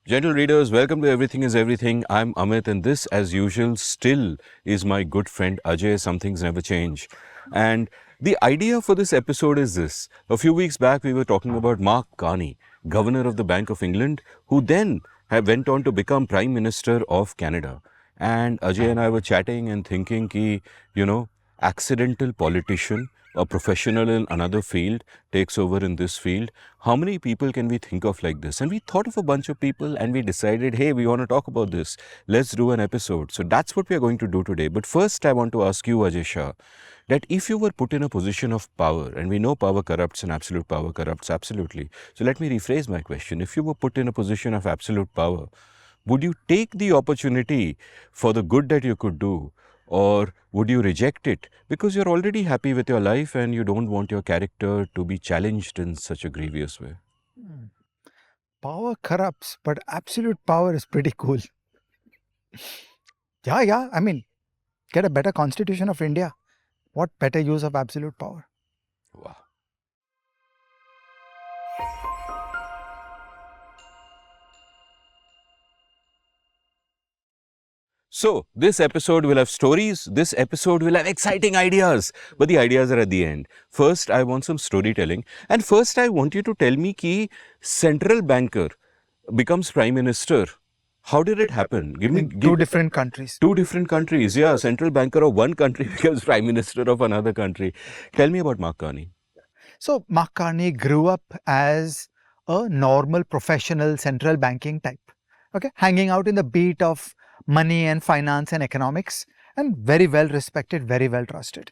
Gentle readers, welcome to Everything is Everything. I'm Amit, and this, as usual, still is my good friend Ajay. Some things never change. And the idea for this episode is this. A few weeks back, we were talking about Mark Carney, Governor of the Bank of England, who then went on to become Prime Minister of Canada. And Ajay and I were chatting and thinking ki, accidental politician, a professional in another field takes over in this field. How many people can we think of like this? And we thought of a bunch of people and we decided, hey, we want to talk about this. Let's do an episode. So that's what we are going to do today. But first, I want to ask you, Ajay Shah, that if you were put in a position of power, and we know power corrupts and absolute power corrupts absolutely. So let me rephrase my question. If you were put in a position of absolute power, would you take the opportunity for the good that you could do? Or would you reject it because you're already happy with your life and you don't want your character to be challenged in such a grievous way? Power corrupts, but absolute power is pretty cool. Yeah. I mean, get a better constitution of India. What better use of absolute power? Wow. So, this episode will have stories, this episode will have exciting ideas, but the ideas are at the end. First, I want some storytelling, and first I want you to tell me ki central banker becomes prime minister. How did it happen? Give me two different countries. Two different countries, yeah. Central banker of one country becomes prime minister of another country. Tell me about Mark Carney. So, Mark Carney grew up as a normal professional central banking type, okay, hanging out in the beat of money and finance and economics, and very well respected, very well trusted.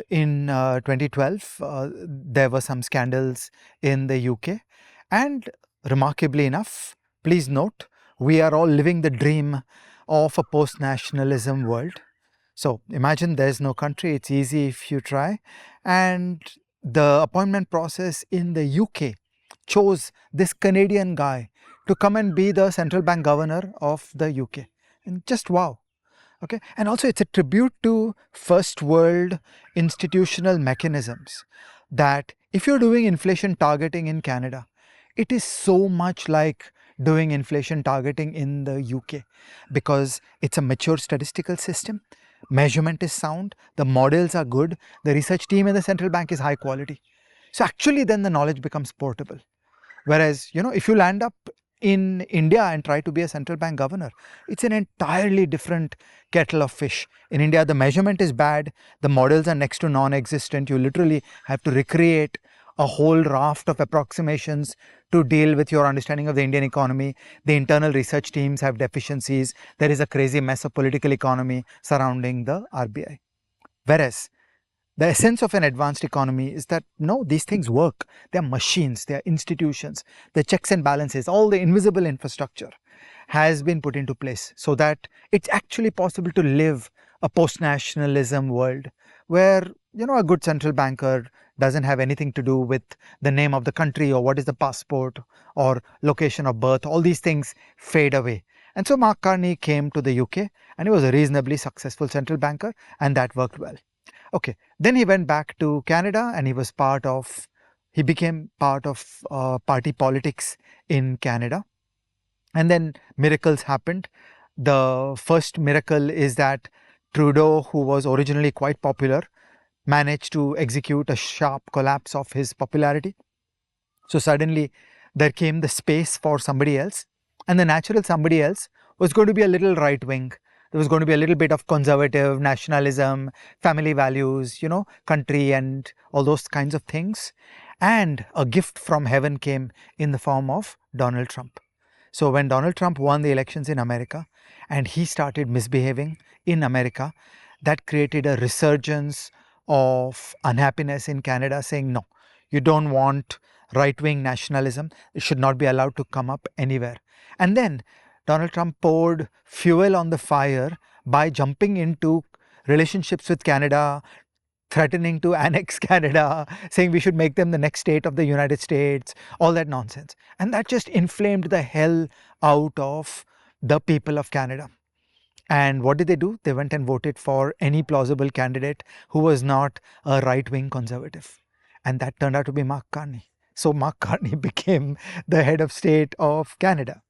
In 2012, there were some scandals in the UK, and remarkably enough, please note, we are all living the dream of a post-nationalism world. So imagine there's no country, it's easy if you try. And the appointment process in the UK chose this Canadian guy to come and be the central bank governor of the UK. And just wow. Okay. And also it's a tribute to first world institutional mechanisms that if you're doing inflation targeting in Canada, it is so much like doing inflation targeting in the UK because it's a mature statistical system. Measurement is sound, the models are good, the research team in the central bank is high quality. So actually then the knowledge becomes portable. Whereas, if you land up in India and try to be a central bank governor, it's an entirely different kettle of fish. In India, the measurement is bad, the models are next to non-existent. You literally have to recreate a whole raft of approximations to deal with your understanding of the Indian economy. The internal research teams have deficiencies. There is a crazy mess of political economy surrounding the RBI. Whereas the essence of an advanced economy is that no, these things work. They are machines, they are institutions, the checks and balances, all the invisible infrastructure has been put into place so that it's actually possible to live a post-nationalism world where, a good central banker doesn't have anything to do with the name of the country or what is the passport or location of birth. All these things fade away. And so Mark Carney came to the UK and he was a reasonably successful central banker, and that worked well. Okay, then he went back to Canada and he became part of party politics in Canada. And then miracles happened. The first miracle is that Trudeau, who was originally quite popular, managed to execute a sharp collapse of his popularity. So suddenly there came the space for somebody else, and the natural somebody else was going to be a little right wing. There was going to be a little bit of conservative nationalism, family values, country and all those kinds of things. And a gift from heaven came in the form of Donald Trump. So when Donald Trump won the elections in America and he started misbehaving in America, that created a resurgence of unhappiness in Canada, saying, no, you don't want right-wing nationalism. It should not be allowed to come up anywhere. And then Donald Trump poured fuel on the fire by jumping into relationships with Canada, threatening to annex Canada, saying we should make them the next state of the United States, all that nonsense. And that just inflamed the hell out of the people of Canada. And what did they do? They went and voted for any plausible candidate who was not a right-wing conservative. And that turned out to be Mark Carney. So Mark Carney became the head of state of Canada.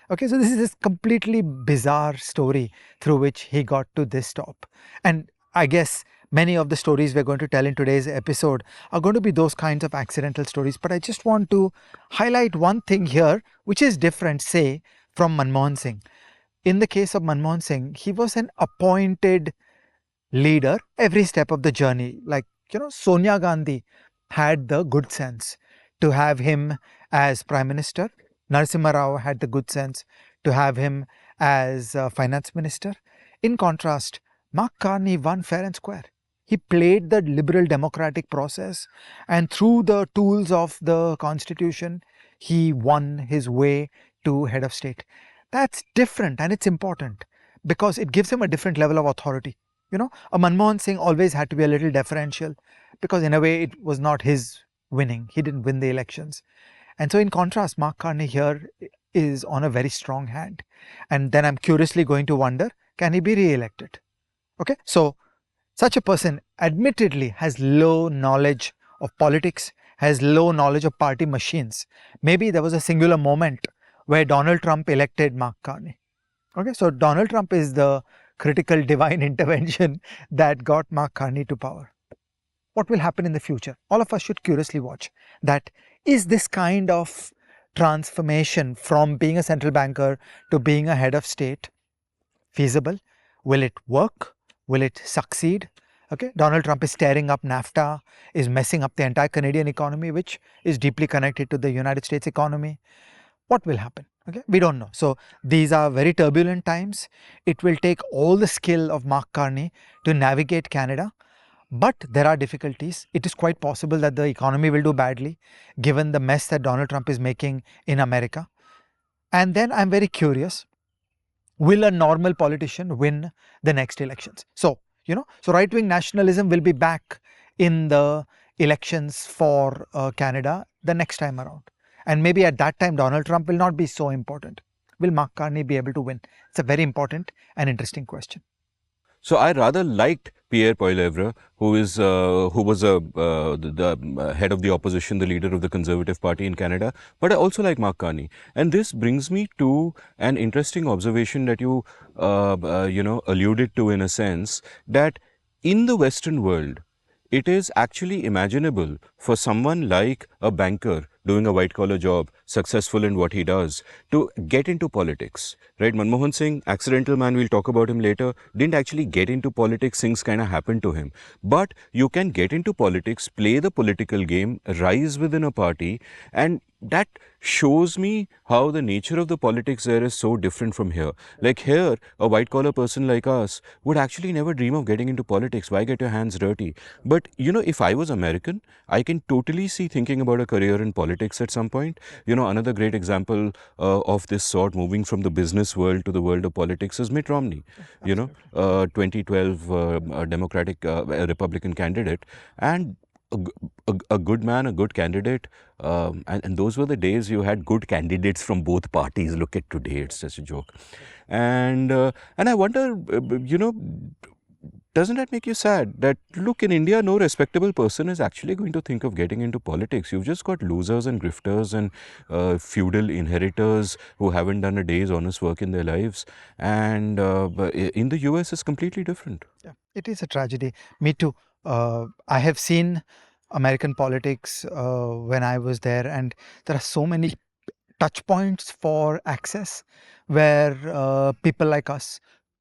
Okay, so this is this completely bizarre story through which he got to this top. And I guess many of the stories we're going to tell in today's episode are going to be those kinds of accidental stories. But I just want to highlight one thing here, which is different, say, from Manmohan Singh. In the case of Manmohan Singh, he was an appointed leader every step of the journey. Like, Sonia Gandhi had the good sense to have him as Prime Minister. Narasimha Rao had the good sense to have him as Finance Minister. In contrast, Mark Carney won fair and square. He played the liberal democratic process, and through the tools of the constitution, he won his way to head of state. That's different and it's important because it gives him a different level of authority. A Manmohan Singh always had to be a little deferential because in a way it was not his winning. He didn't win the elections. And so in contrast, Mark Carney here is on a very strong hand. And then I'm curiously going to wonder, can he be re-elected? Okay, so such a person admittedly has low knowledge of politics, has low knowledge of party machines. Maybe there was a singular moment where Donald Trump elected Mark Carney. Okay, so Donald Trump is the critical divine intervention that got Mark Carney to power. What will happen in the future? All of us should curiously watch that. Is this kind of transformation from being a central banker to being a head of state feasible? Will it work? Will it succeed? Okay, Donald Trump is tearing up NAFTA, is messing up the entire Canadian economy, which is deeply connected to the United States economy. What will happen? Okay, we don't know. So these are very turbulent times. It will take all the skill of Mark Carney to navigate Canada. But there are difficulties. It is quite possible that the economy will do badly given the mess that Donald Trump is making in America. And then I'm very curious, will a normal politician win the next elections? So right-wing nationalism will be back in the elections for Canada the next time around. And maybe at that time, Donald Trump will not be so important. Will Mark Carney be able to win? It's a very important and interesting question. So I rather liked Pierre Poilievre, who was the head of the opposition, the leader of the Conservative Party in Canada. But I also like Mark Carney, and this brings me to an interesting observation that you alluded to in a sense, that in the Western world, it is actually imaginable for someone like a banker doing a white collar job, successful in what he does, to get into politics, right? Manmohan Singh, accidental man, we'll talk about him later, didn't actually get into politics, things kind of happened to him. But you can get into politics, play the political game, rise within a party, and that shows me how the nature of the politics there is so different from here. Like here, a white collar person like us would actually never dream of getting into politics. Why get your hands dirty? But if I was American, I can totally see thinking about a career in politics at some point. Another great example of this sort, moving from the business world to the world of politics, is Mitt Romney. 2012 Republican candidate, and a good man, a good candidate, and those were the days you had good candidates from both parties. Look at today, it's just a joke. And I wonder, doesn't that make you sad that, look, in India, no respectable person is actually going to think of getting into politics. You've just got losers and grifters and feudal inheritors who haven't done a day's honest work in their lives. And in the US, it's completely different. Yeah, it is a tragedy. Me too. I have seen American politics when I was there, and there are so many touch points for access where people like us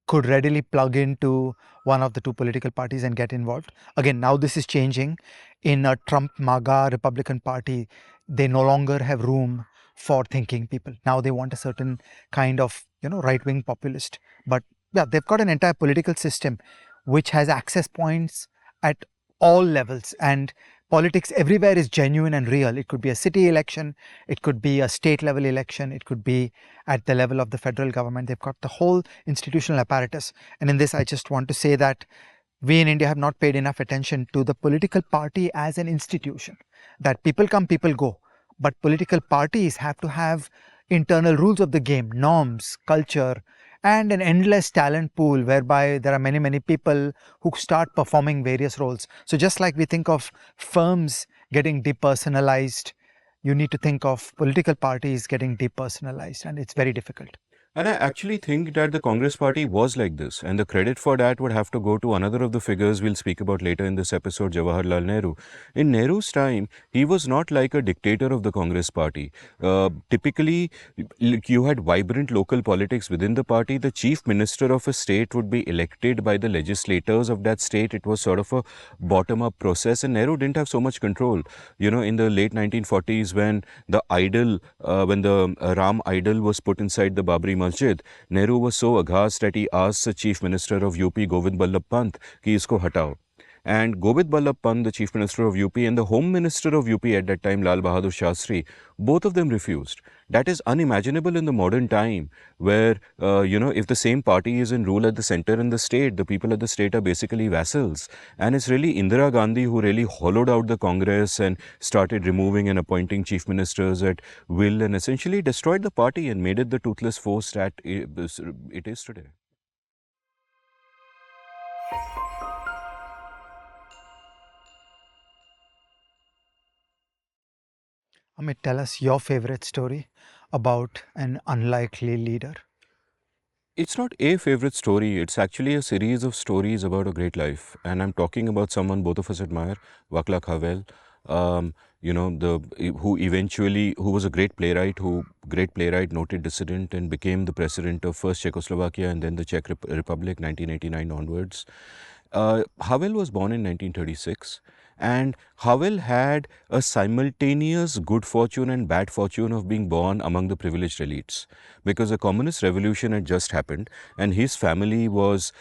could readily plug into one of the two political parties and get involved. Again, now this is changing. In a Trump MAGA Republican Party, they no longer have room for thinking people. Now they want a certain kind of right-wing populist. But yeah, they've got an entire political system which has access points at all levels, and politics everywhere is genuine and real. It could be a city election, it could be a state level election, it could be at the level of the federal government. They've got the whole institutional apparatus. And in this, I just want to say that we in India have not paid enough attention to the political party as an institution. That people come, people go. But political parties have to have internal rules of the game, norms, culture, and an endless talent pool whereby there are many, many people who start performing various roles. So just like we think of firms getting depersonalized, you need to think of political parties getting depersonalized, and it's very difficult. And I actually think that the Congress party was like this, and the credit for that would have to go to another of the figures we'll speak about later in this episode, Jawaharlal Nehru. In Nehru's time, he was not like a dictator of the Congress party. Typically, you had vibrant local politics within the party. The chief minister of a state would be elected by the legislators of that state. It was sort of a bottom-up process, and Nehru didn't have so much control. You know, in the late 1940s, when the Ram idol was put inside the Babri Masjid, Nehru was so aghast that he asked the Chief Minister of UP, Govind Ballabh Pant, कि इसको हटाओ. And Govind Ballabh Pant, the Chief Minister of UP, and the Home Minister of UP at that time, Lal Bahadur Shastri, both of them refused. That is unimaginable in the modern time, where, if the same party is in rule at the center in the state, the people at the state are basically vassals. And it's really Indira Gandhi who really hollowed out the Congress and started removing and appointing chief ministers at will, and essentially destroyed the party and made it the toothless force that it is today. Amit, tell us your favorite story about an unlikely leader. It's not a favorite story, it's actually a series of stories about a great life. And I'm talking about someone both of us admire, Václav Havel, who was a great playwright, noted dissident, and became the president of first Czechoslovakia and then the Czech Republic, 1989 onwards. Havel was born in 1936, and Havel had a simultaneous good fortune and bad fortune of being born among the privileged elites, because a communist revolution had just happened, and his family was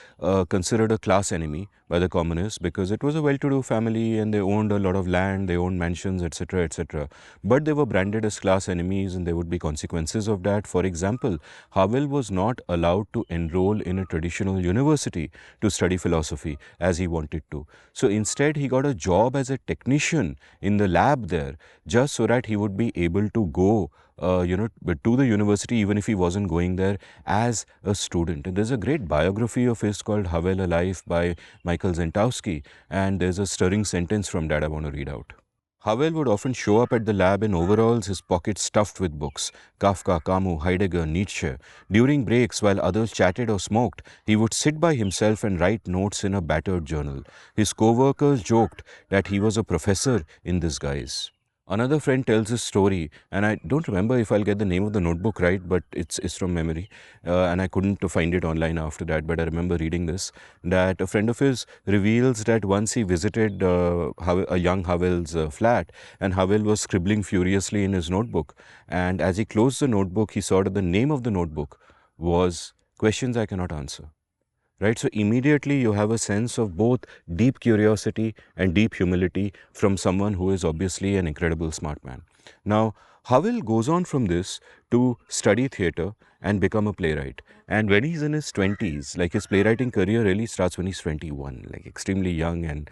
considered a class enemy by the communists because it was a well-to-do family and they owned a lot of land, they owned mansions, etc., etc. But they were branded as class enemies, and there would be consequences of that. For example, Havel was not allowed to enroll in a traditional university to study philosophy as he wanted to. So instead, he got a job as a technician in the lab there, just so that he would be able to go to the university even if he wasn't going there as a student. And there's a great biography of his called Havel, A Life by Michael Zentowski, and there's a stirring sentence from that I want to read out. Havel would often show up at the lab in overalls, his pockets stuffed with books, Kafka, Camus, Heidegger, Nietzsche. During breaks, while others chatted or smoked, he would sit by himself and write notes in a battered journal. His co-workers joked that he was a professor in disguise. Another friend tells his story, and I don't remember if I'll get the name of the notebook right, but it's from memory, and I couldn't find it online after that, but I remember reading this, that a friend of his reveals that once he visited a young Havel's flat, and Havel was scribbling furiously in his notebook, and as he closed the notebook, he saw that the name of the notebook was Questions I Cannot Answer. Right? So immediately you have a sense of both deep curiosity and deep humility from someone who is obviously an incredible smart man. Now, Havel goes on from this to study theatre and become a playwright. And when he's in his 20s, like his playwriting career really starts when he's 21, like extremely young, and,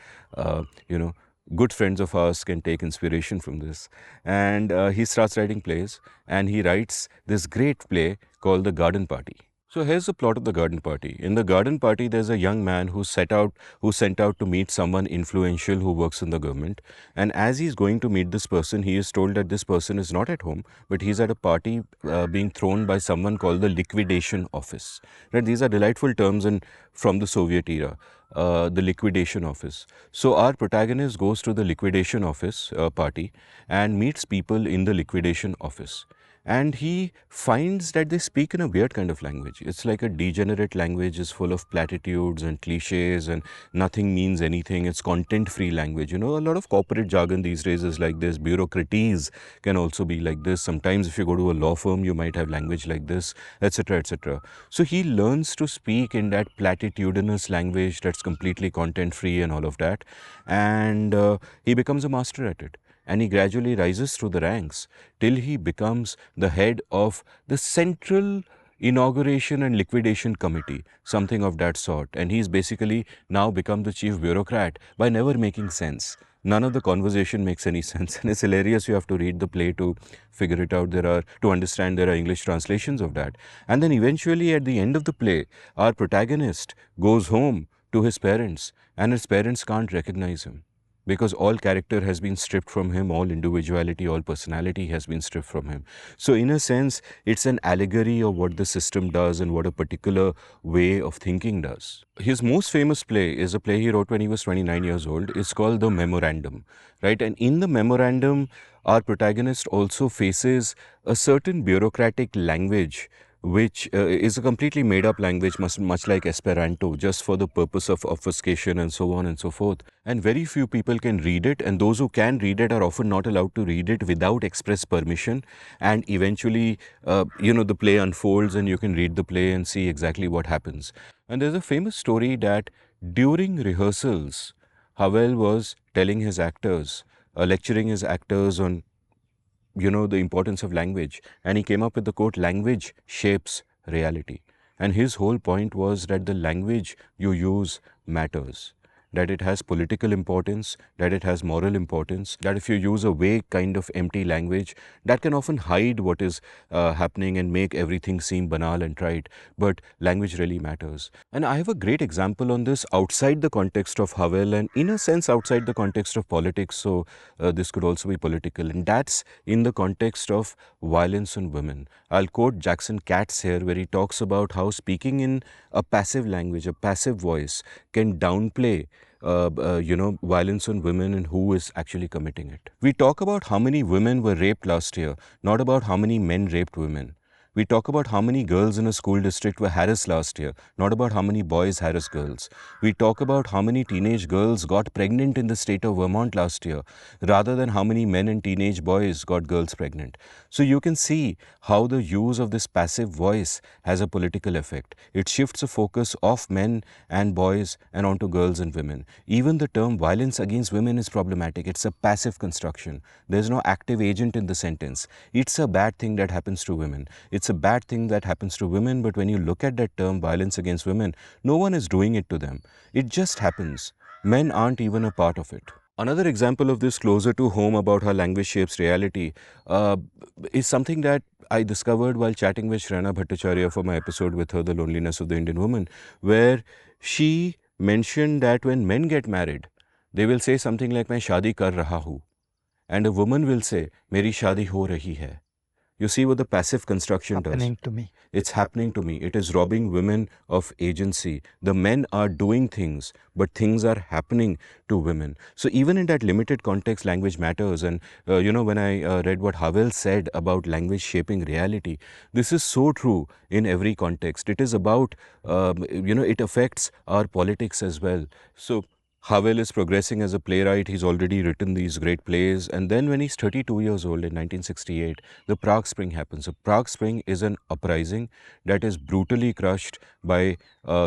good friends of ours can take inspiration from this. And he starts writing plays, and he writes this great play called The Garden Party. So here's the plot of The Garden Party. In The Garden Party, there's a young man who's sent out to meet someone influential who works in the government. And as he's going to meet this person, he is told that this person is not at home, but he's at a party being thrown by someone called the liquidation office. Right? These are delightful terms from the Soviet era. The liquidation office. So our protagonist goes to the liquidation office party and meets people in the liquidation office. And he finds that they speak in a weird kind of language. It's like a degenerate language. It's full of platitudes and cliches, and nothing means anything. It's content-free language. A lot of corporate jargon these days is like this. Bureaucraties can also be like this. Sometimes if you go to a law firm, you might have language like this, etc., etc. So he learns to speak in that platitudinous language that's completely content-free and all of that. And he becomes a master at it. And he gradually rises through the ranks till he becomes the head of the Central Inauguration and Liquidation Committee, something of that sort. And he's basically now become the chief bureaucrat by never making sense. None of the conversation makes any sense, and it's hilarious. You have to read the play to figure it out. To understand, there are English translations of that. And then eventually at the end of the play, our protagonist goes home to his parents, and his parents can't recognize him. because all character has been stripped from him, all individuality, all personality has been stripped from him. So in a sense, it's an allegory of what the system does and what a particular way of thinking does. His most famous play is a play he wrote when he was 29 years old. It's called The Memorandum, right? And in The Memorandum, our protagonist also faces a certain bureaucratic language which is a completely made up language, much like Esperanto, just for the purpose of obfuscation and so on and so forth. And very few people can read it, and those who can read it are often not allowed to read it without express permission. And eventually, the play unfolds, and you can read the play and see exactly what happens. And there's a famous story that during rehearsals, Havel was telling his actors, lecturing his actors on the importance of language. And he came up with the quote, language shapes reality. And his whole point was that the language you use matters, that it has political importance, that it has moral importance, that if you use a vague kind of empty language, that can often hide what is happening and make everything seem banal and trite. But language really matters. And I have a great example on this outside the context of Havel and in a sense outside the context of politics. So this could also be political. And that's in the context of violence on women. I'll quote Jackson Katz here, where he talks about how speaking in a passive language, a passive voice, can downplay violence on women and who is actually committing it. We talk about how many women were raped last year, not about how many men raped women. We talk about how many girls in a school district were harassed last year, not about how many boys harassed girls. We talk about how many teenage girls got pregnant in the state of Vermont last year, rather than how many men and teenage boys got girls pregnant. So you can see how the use of this passive voice has a political effect. It shifts the focus off men and boys and onto girls and women. Even the term violence against women is problematic. It's a passive construction. There's no active agent in the sentence. It's a bad thing that happens to women. It's a bad thing that happens to women, but when you look at that term, violence against women, no one is doing it to them. It just happens. Men aren't even a part of it. Another example of this closer to home about how language shapes reality is something that I discovered while chatting with Shrana Bhattacharya for my episode with her, The Loneliness of the Indian Woman, where she mentioned that when men get married, they will say something like, "Main shaadi kar raha hu," and a woman will say, "Meri shaadi ho rahi hai." You see what the passive construction does? Happening to me. It's happening to me. It is robbing women of agency. The men are doing things, but things are happening to women. So even in that limited context, language matters. And when I read what Havel said about language shaping reality, this is so true in every context. It is about, it affects our politics as well. So Havel is progressing as a playwright. He's already written these great plays. And then when he's 32 years old in 1968, the Prague Spring happens. The Prague Spring is an uprising that is brutally crushed by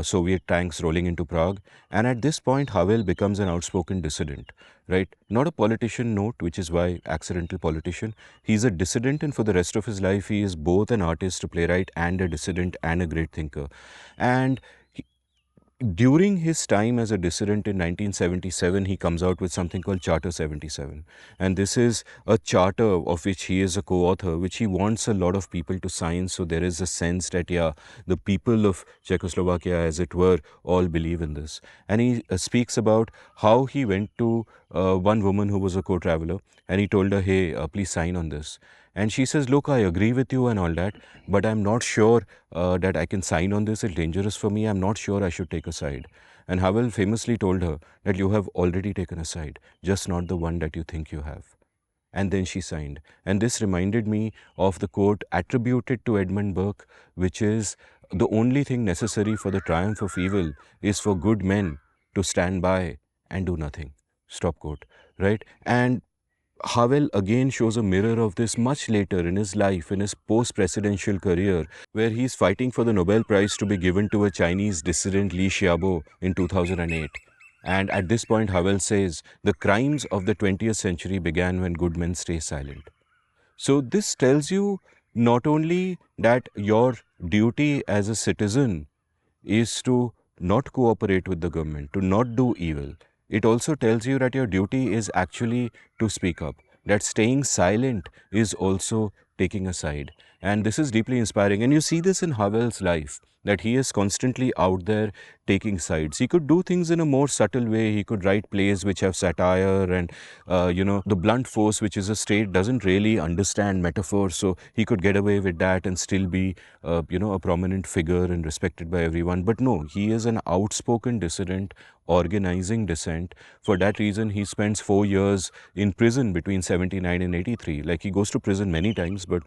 Soviet tanks rolling into Prague. And at this point, Havel becomes an outspoken dissident, right? Not a politician, note, which is why accidental politician. He's a dissident, and for the rest of his life, he is both an artist, a playwright, and a dissident, and a great thinker. And during his time as a dissident in 1977, he comes out with something called Charter 77. And this is a charter of which he is a co-author, which he wants a lot of people to sign. So there is a sense that, yeah, the people of Czechoslovakia, as it were, all believe in this. And he speaks about how he went to one woman who was a co-traveler, and he told her, "Hey, please sign on this." And she says, "Look, I agree with you and all that, but I'm not sure that I can sign on this. It's dangerous for me. I'm not sure I should take a side." And Havel famously told her that you have already taken a side, just not the one that you think you have. And then she signed. And this reminded me of the quote attributed to Edmund Burke, which is, "The only thing necessary for the triumph of evil is for good men to stand by and do nothing." Stop quote, right? And Havel again shows a mirror of this much later in his life, in his post-presidential career, where he's fighting for the Nobel Prize to be given to a Chinese dissident Li Xiaobo in 2008. And at this point, Havel says, the crimes of the 20th century began when good men stay silent. So this tells you not only that your duty as a citizen is to not cooperate with the government, to not do evil. It also tells you that your duty is actually to speak up, that staying silent is also taking a side. And this is deeply inspiring. And you see this in Havel's life, that he is constantly out there taking sides. He could do things in a more subtle way. He could write plays which have satire and, the blunt force, which is a state, doesn't really understand metaphor. So he could get away with that and still be, a prominent figure and respected by everyone. But no, he is an outspoken dissident, organizing dissent. For that reason, he spends 4 years in prison between 79 and 83. Like, he goes to prison many times, but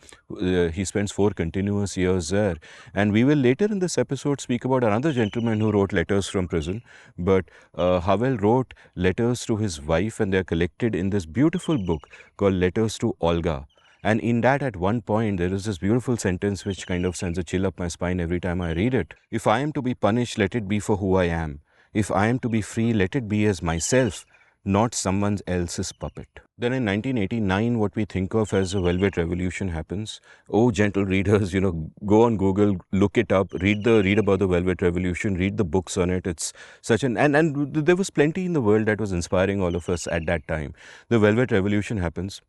he spends 4 continuous years there. And we will later in this episode speak about another gentleman who wrote letters from prison. But Havel wrote letters to his wife, and they're collected in this beautiful book called Letters to Olga. And in that, at one point, there is this beautiful sentence which kind of sends a chill up my spine every time I read it. If I am to be punished, let it be for who I am. If I am to be free, let it be as myself, not someone else's puppet. Then in 1989, what we think of as a Velvet Revolution happens. Oh, gentle readers, go on Google, look it up, read about the Velvet Revolution, read the books on it. It's such an and there was plenty in the world that was inspiring all of us at that time. The Velvet Revolution happens.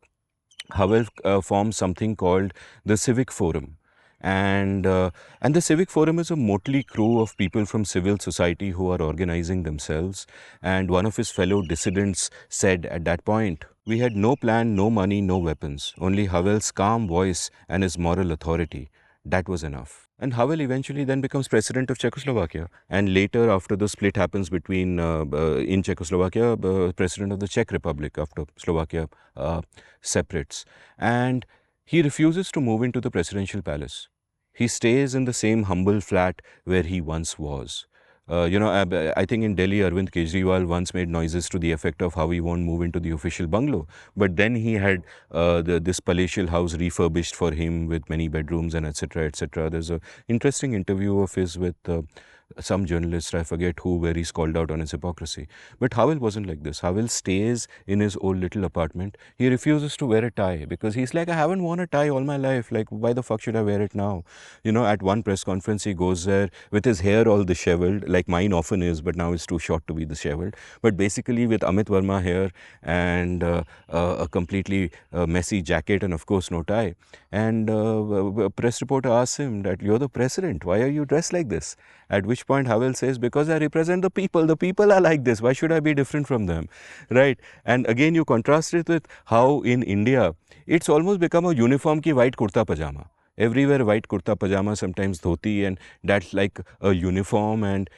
Havel forms something called the Civic Forum. And the Civic Forum is a motley crew of people from civil society who are organizing themselves. And one of his fellow dissidents said at that point, "We had no plan, no money, no weapons, only Havel's calm voice and his moral authority. That was enough." And Havel eventually then becomes president of Czechoslovakia. And later, after the split happens between, in Czechoslovakia, president of the Czech Republic after Slovakia separates. And he refuses to move into the presidential palace. He stays in the same humble flat where he once was. I think in Delhi, Arvind Kejriwal once made noises to the effect of how he won't move into the official bungalow. But then he had this palatial house refurbished for him with many bedrooms and etc. etc. There's an interesting interview of his with some journalist, I forget who, where he's called out on his hypocrisy. But Havel wasn't like this. Havel stays in his old little apartment. He refuses to wear a tie because he's like, I haven't worn a tie all my life. Like, why the fuck should I wear it now? At one press conference, he goes there with his hair all disheveled, like mine often is, but now it's too short to be disheveled. But basically with Amit Varma hair and a completely messy jacket and of course no tie. And a press reporter asks him that, "You're the president. Why are you dressed like this?" At which point Havel says, "Because I represent the people. The people are like this. Why should I be different from them?" Right? And again, you contrast it with how in India, it's almost become a uniform ki white kurta pajama. Everywhere white kurta pajama, sometimes dhoti, and that's like a uniform. And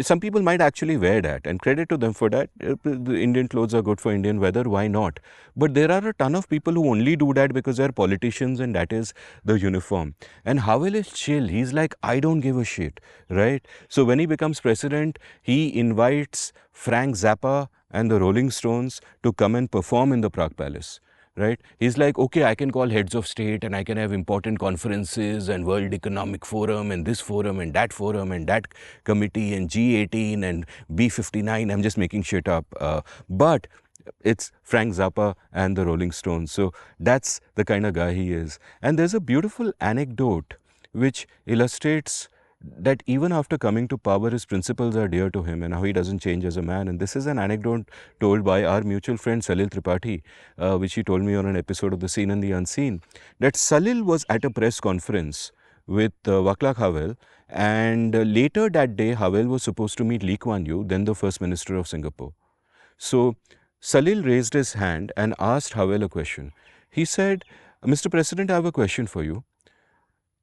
some people might actually wear that, and credit to them for that. The Indian clothes are good for Indian weather, why not? But there are a ton of people who only do that because they're politicians and that is the uniform. And Havel is chill. He's like, I don't give a shit, right? So when he becomes president, he invites Frank Zappa and the Rolling Stones to come and perform in the Prague Palace. Right? He's like, okay, I can call heads of state and I can have important conferences and World Economic Forum and this forum and that committee and G18 and B59. I'm just making shit up. But it's Frank Zappa and the Rolling Stones. So that's the kind of guy he is. And there's a beautiful anecdote which illustrates that even after coming to power, his principles are dear to him and how he doesn't change as a man. And this is an anecdote told by our mutual friend Salil Tripathi, which he told me on an episode of The Seen and the Unseen, that Salil was at a press conference with Václav Havel, and later that day, Havel was supposed to meet Lee Kuan Yew, then the First Minister of Singapore. So Salil raised his hand and asked Havel a question. He said, "Mr. President, I have a question for you.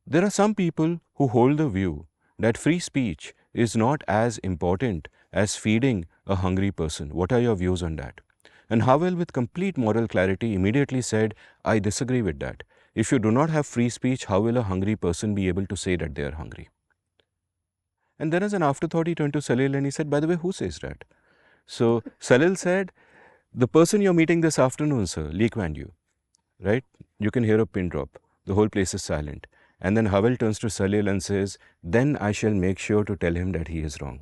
There are some people who hold the view that free speech is not as important as feeding a hungry person. What are your views on that?" And Havel, with complete moral clarity, immediately said, "I disagree with that. If you do not have free speech, how will a hungry person be able to say that they are hungry?" And then as an afterthought, he turned to Salil and he said, "By the way, who says that?" So Salil said, "The person you're meeting this afternoon, sir, Lee Kuan Yew." Right? You can hear a pin drop. The whole place is silent. And then Havel turns to Salil and says, "Then I shall make sure to tell him that he is wrong."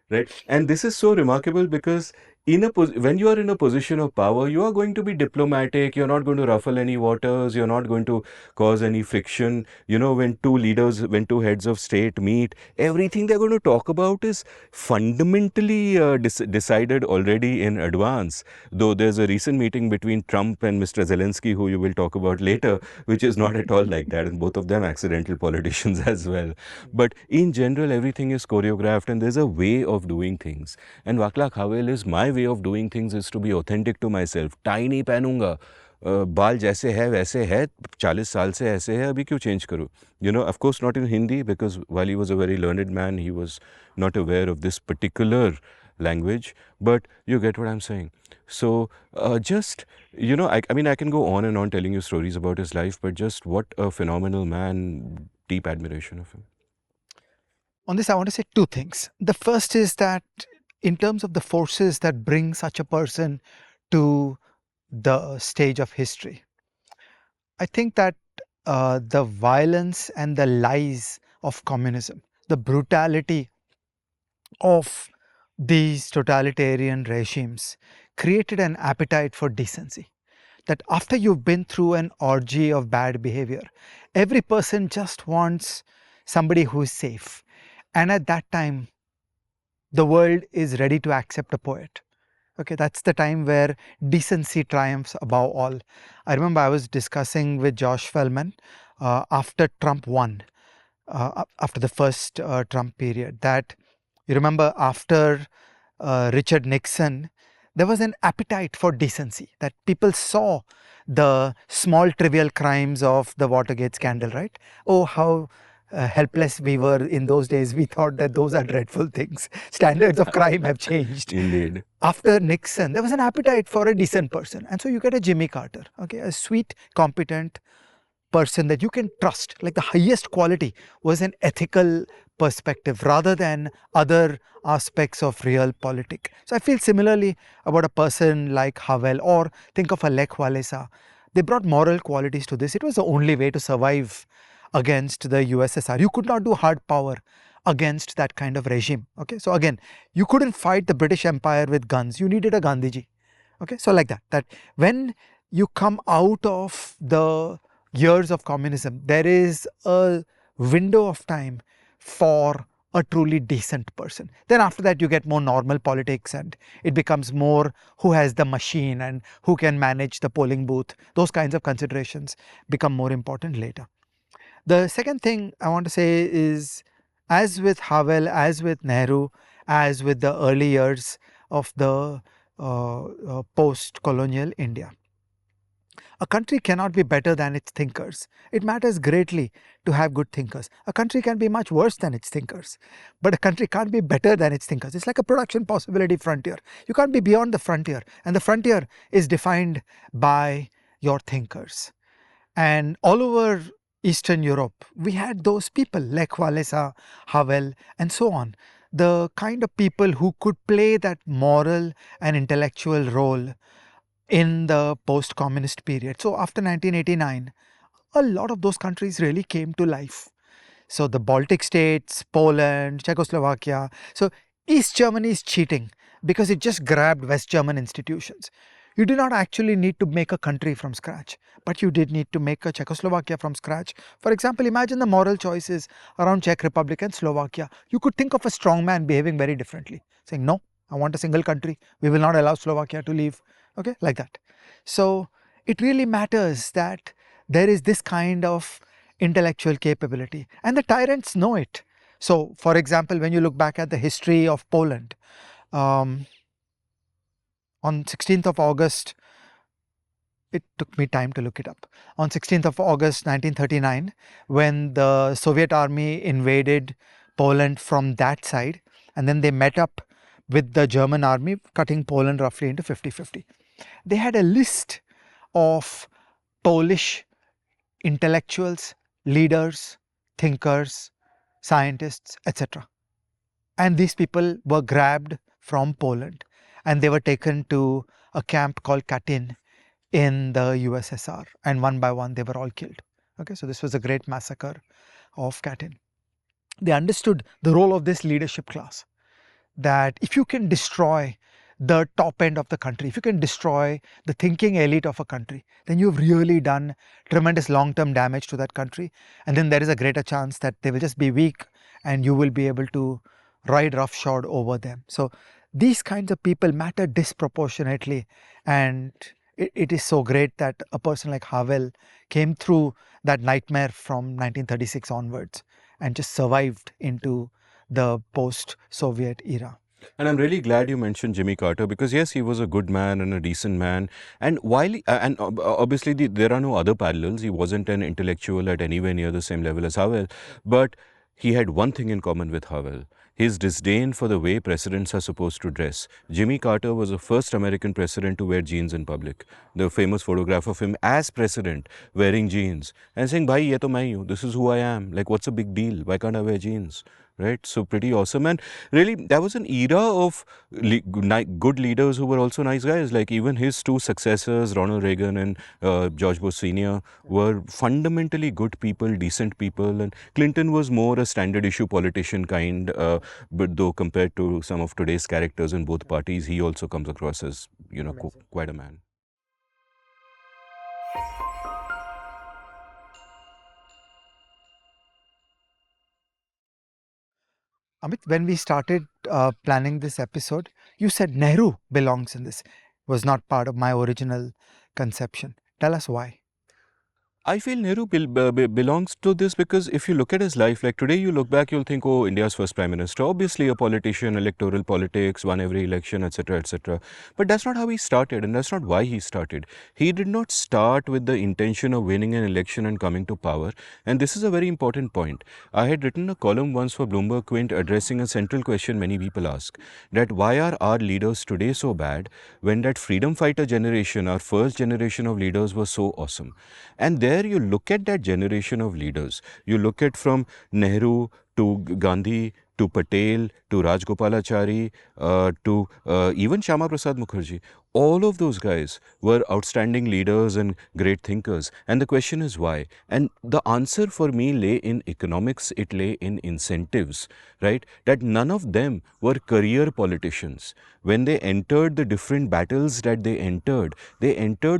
Right? And this is so remarkable because when you are in a position of power, you are going to be diplomatic. You're not going to ruffle any waters. You're not going to cause any friction. You know, when two heads of state meet, everything they're going to talk about is fundamentally decided already in advance. Though there's a recent meeting between Trump and Mr. Zelensky, who you will talk about later, which is not at all like that, and both of them accidental politicians as well. But in general, everything is choreographed, and there's a way of doing things. And Václav Havel is my way of doing things is to be authentic to myself. Tie नहीं पहनूंगा, बाल जैसे है वैसे है, 40 साल से ऐसे है, अभी क्यों चेंज करूँ? You know, of course not in Hindi, because while he was a very learned man, he was not aware of this particular language, but you get what I'm saying. So I mean, I can go on and on telling you stories about his life, but just what a phenomenal man, deep admiration of him. On this, I want to say two things. The first is that in terms of the forces that bring such a person to the stage of history, I think that the violence and the lies of communism, the brutality of these totalitarian regimes created an appetite for decency. That after you've been through an orgy of bad behavior, every person just wants somebody who is safe. And at that time, the world is ready to accept a poet. Okay, that's the time where decency triumphs above all. I remember I was discussing with Josh Feldman after Trump won, after the first Trump period, that you remember after Richard Nixon, there was an appetite for decency, that people saw the small trivial crimes of the Watergate scandal, right? Oh, how helpless we were in those days. We thought that those are dreadful things. Standards of crime have changed. Indeed. After Nixon, there was an appetite for a decent person. And so you get a Jimmy Carter, okay, a sweet, competent person that you can trust. Like the highest quality was an ethical perspective rather than other aspects of real politics. So I feel similarly about a person like Havel, or think of a Lech Walesa. They brought moral qualities to this. It was the only way to survive against the USSR. You could not do hard power against that kind of regime. Okay, so again, you couldn't fight the British Empire with guns. You needed a Gandhiji. Okay, so like that. That when you come out of the years of communism, there is a window of time for a truly decent person. Then after that, you get more normal politics, and it becomes more who has the machine and who can manage the polling booth. Those kinds of considerations become more important later. The second thing I want to say is, as with Havel, as with Nehru, as with the early years of the post-colonial India, a country cannot be better than its thinkers. It matters greatly to have good thinkers. A country can be much worse than its thinkers, but a country can't be better than its thinkers. It's like a production possibility frontier. You can't be beyond the frontier, and the frontier is defined by your thinkers. And all over Eastern Europe, we had those people, Lech Walesa, Havel, and so on. The kind of people who could play that moral and intellectual role in the post-communist period. So after 1989, a lot of those countries really came to life. So the Baltic states, Poland, Czechoslovakia. So East Germany is cheating because it just grabbed West German institutions. You do not actually need to make a country from scratch, but you did need to make a Czechoslovakia from scratch. For example, imagine the moral choices around Czech Republic and Slovakia. You could think of a strongman behaving very differently, saying, no, I want a single country. We will not allow Slovakia to leave. Okay, like that. So it really matters that there is this kind of intellectual capability, and the tyrants know it. So, for example, when you look back at the history of Poland, on 16th of August, it took me time to look it up. On 16th of August 1939, when the Soviet army invaded Poland from that side, and then they met up with the German army, cutting Poland roughly into 50-50. They had a list of Polish intellectuals, leaders, thinkers, scientists, etc. And these people were grabbed from Poland, and they were taken to a camp called Katyn in the USSR, and one by one they were all killed. Okay, so this was a great massacre of Katyn. They understood the role of this leadership class, that if you can destroy the top end of the country, if you can destroy the thinking elite of a country, then you've really done tremendous long-term damage to that country. And then there is a greater chance that they will just be weak and you will be able to ride roughshod over them. So these kinds of people matter disproportionately. And it is so great that a person like Havel came through that nightmare from 1936 onwards and just survived into the post-Soviet era. And I'm really glad you mentioned Jimmy Carter because yes, he was a good man and a decent man. And while obviously there are no other parallels. He wasn't an intellectual at anywhere near the same level as Havel, but he had one thing in common with Havel: his disdain for the way presidents are supposed to dress. Jimmy Carter was the first American president to wear jeans in public. The famous photograph of him as president wearing jeans and saying, "Bhai, ye to main hi hu. This is who I am. Like, what's a big deal? Why can't I wear jeans?" Right? So pretty awesome. And really, that was an era of good leaders who were also nice guys. Like even his two successors, Ronald Reagan and George Bush Sr., were fundamentally good people, decent people. And Clinton was more a standard issue politician kind, but though compared to some of today's characters in both parties, he also comes across as, quite a man. Amit, when we started planning this episode, you said Nehru belongs in this. Was not part of my original conception. Tell us why. I feel Nehru belongs to this because if you look at his life, like today you look back, you'll think, oh, India's first prime minister, obviously a politician, electoral politics, won every election, etc., etc. But that's not how he started, and that's not why he started. He did not start with the intention of winning an election and coming to power. And this is a very important point. I had written a column once for Bloomberg Quint addressing a central question many people ask, that why are our leaders today so bad when that freedom fighter generation, our first generation of leaders, was so awesome? And there you look at that generation of leaders. You look at from Nehru to Gandhi to Patel to Rajgopalachari to even Shyama Prasad Mukherjee. All of those guys were outstanding leaders and great thinkers. And the question is why? And the answer for me lay in economics, it lay in incentives, right? That none of them were career politicians. When they entered the different battles that they entered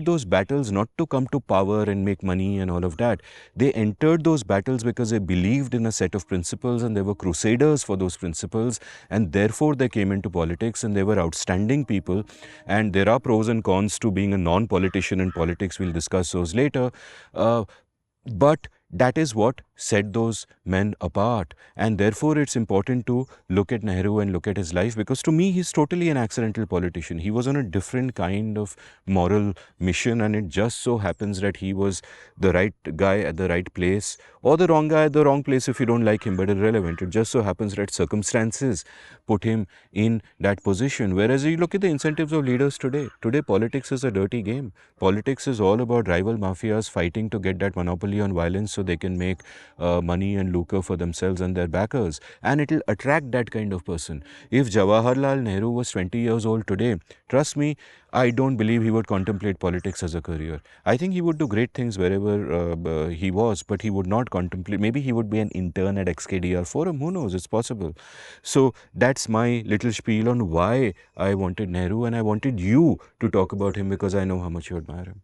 those battles not to come to power and make money and all of that. They entered those battles because they believed in a set of principles and they were crusaders for those principles, and therefore they came into politics and they were outstanding people. And there are pros and cons to being a non-politician in politics. We'll discuss those later. But that is what set those men apart. And therefore, it's important to look at Nehru and look at his life, because to me, he's totally an accidental politician. He was on a different kind of moral mission, and it just so happens that he was the right guy at the right place, or the wrong guy at the wrong place if you don't like him, but irrelevant. It just so happens that circumstances put him in that position. Whereas you look at the incentives of leaders today. Today, politics is a dirty game. Politics is all about rival mafias fighting to get that monopoly on violence so they can make money and lucre for themselves and their backers. And it will attract that kind of person. If Jawaharlal Nehru was 20 years old today, trust me, I don't believe he would contemplate politics as a career. I think he would do great things wherever he was, but he would not contemplate. Maybe he would be an intern at XKDR Forum. Who knows? It's possible. So that's my little spiel on why I wanted Nehru, and I wanted you to talk about him because I know how much you admire him.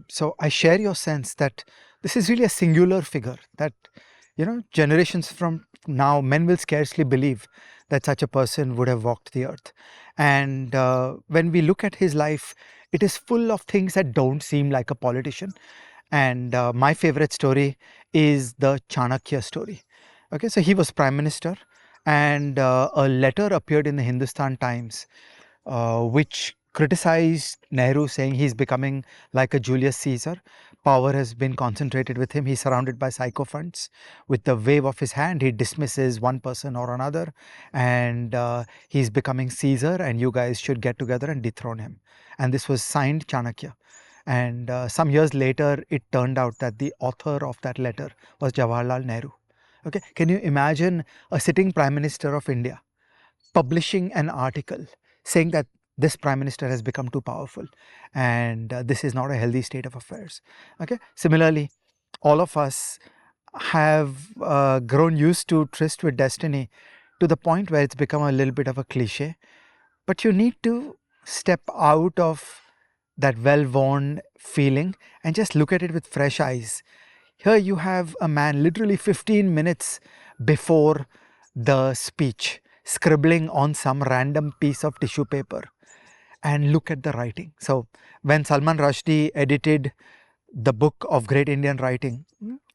So I share your sense that this is really a singular figure, that, generations from now, men will scarcely believe that such a person would have walked the earth. And when we look at his life, it is full of things that don't seem like a politician. And my favorite story is the Chanakya story. Okay, so he was prime minister, and a letter appeared in the Hindustan Times which criticized Nehru, saying he's becoming like a Julius Caesar. Power has been concentrated with him. He's surrounded by sycophants. With the wave of his hand, he dismisses one person or another, and he's becoming Caesar, and you guys should get together and dethrone him. And this was signed Chanakya. And some years later, it turned out that the author of that letter was Jawaharlal Nehru. Okay, can you imagine a sitting Prime Minister of India publishing an article saying that this prime minister has become too powerful and this is not a healthy state of affairs? Okay, similarly, all of us have grown used to tryst with destiny to the point where it's become a little bit of a cliche. But you need to step out of that well-worn feeling and just look at it with fresh eyes. Here you have a man literally 15 minutes before the speech scribbling on some random piece of tissue paper, and look at the writing. So when Salman Rushdie edited the book of great Indian writing,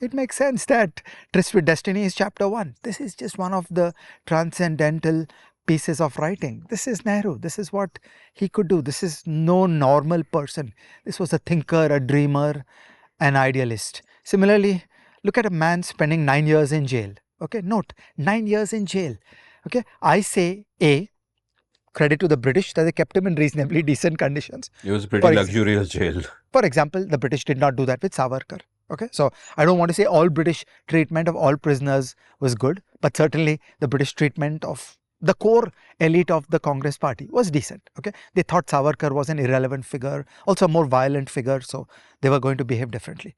it makes sense that Tryst with Destiny is chapter 1. This is just one of the transcendental pieces of writing. This is Nehru. This is what he could do. This is no normal person. This was a thinker, a dreamer, an idealist. Similarly, look at a man spending 9 years in jail. Okay, note, 9 years in jail. Okay, I say A, credit to the British that they kept him in reasonably decent conditions. It was a pretty luxurious jail. For example, the British did not do that with Savarkar. Okay, so I don't want to say all British treatment of all prisoners was good, but certainly the British treatment of the core elite of the Congress party was decent. Okay, they thought Savarkar was an irrelevant figure, also a more violent figure, so they were going to behave differently.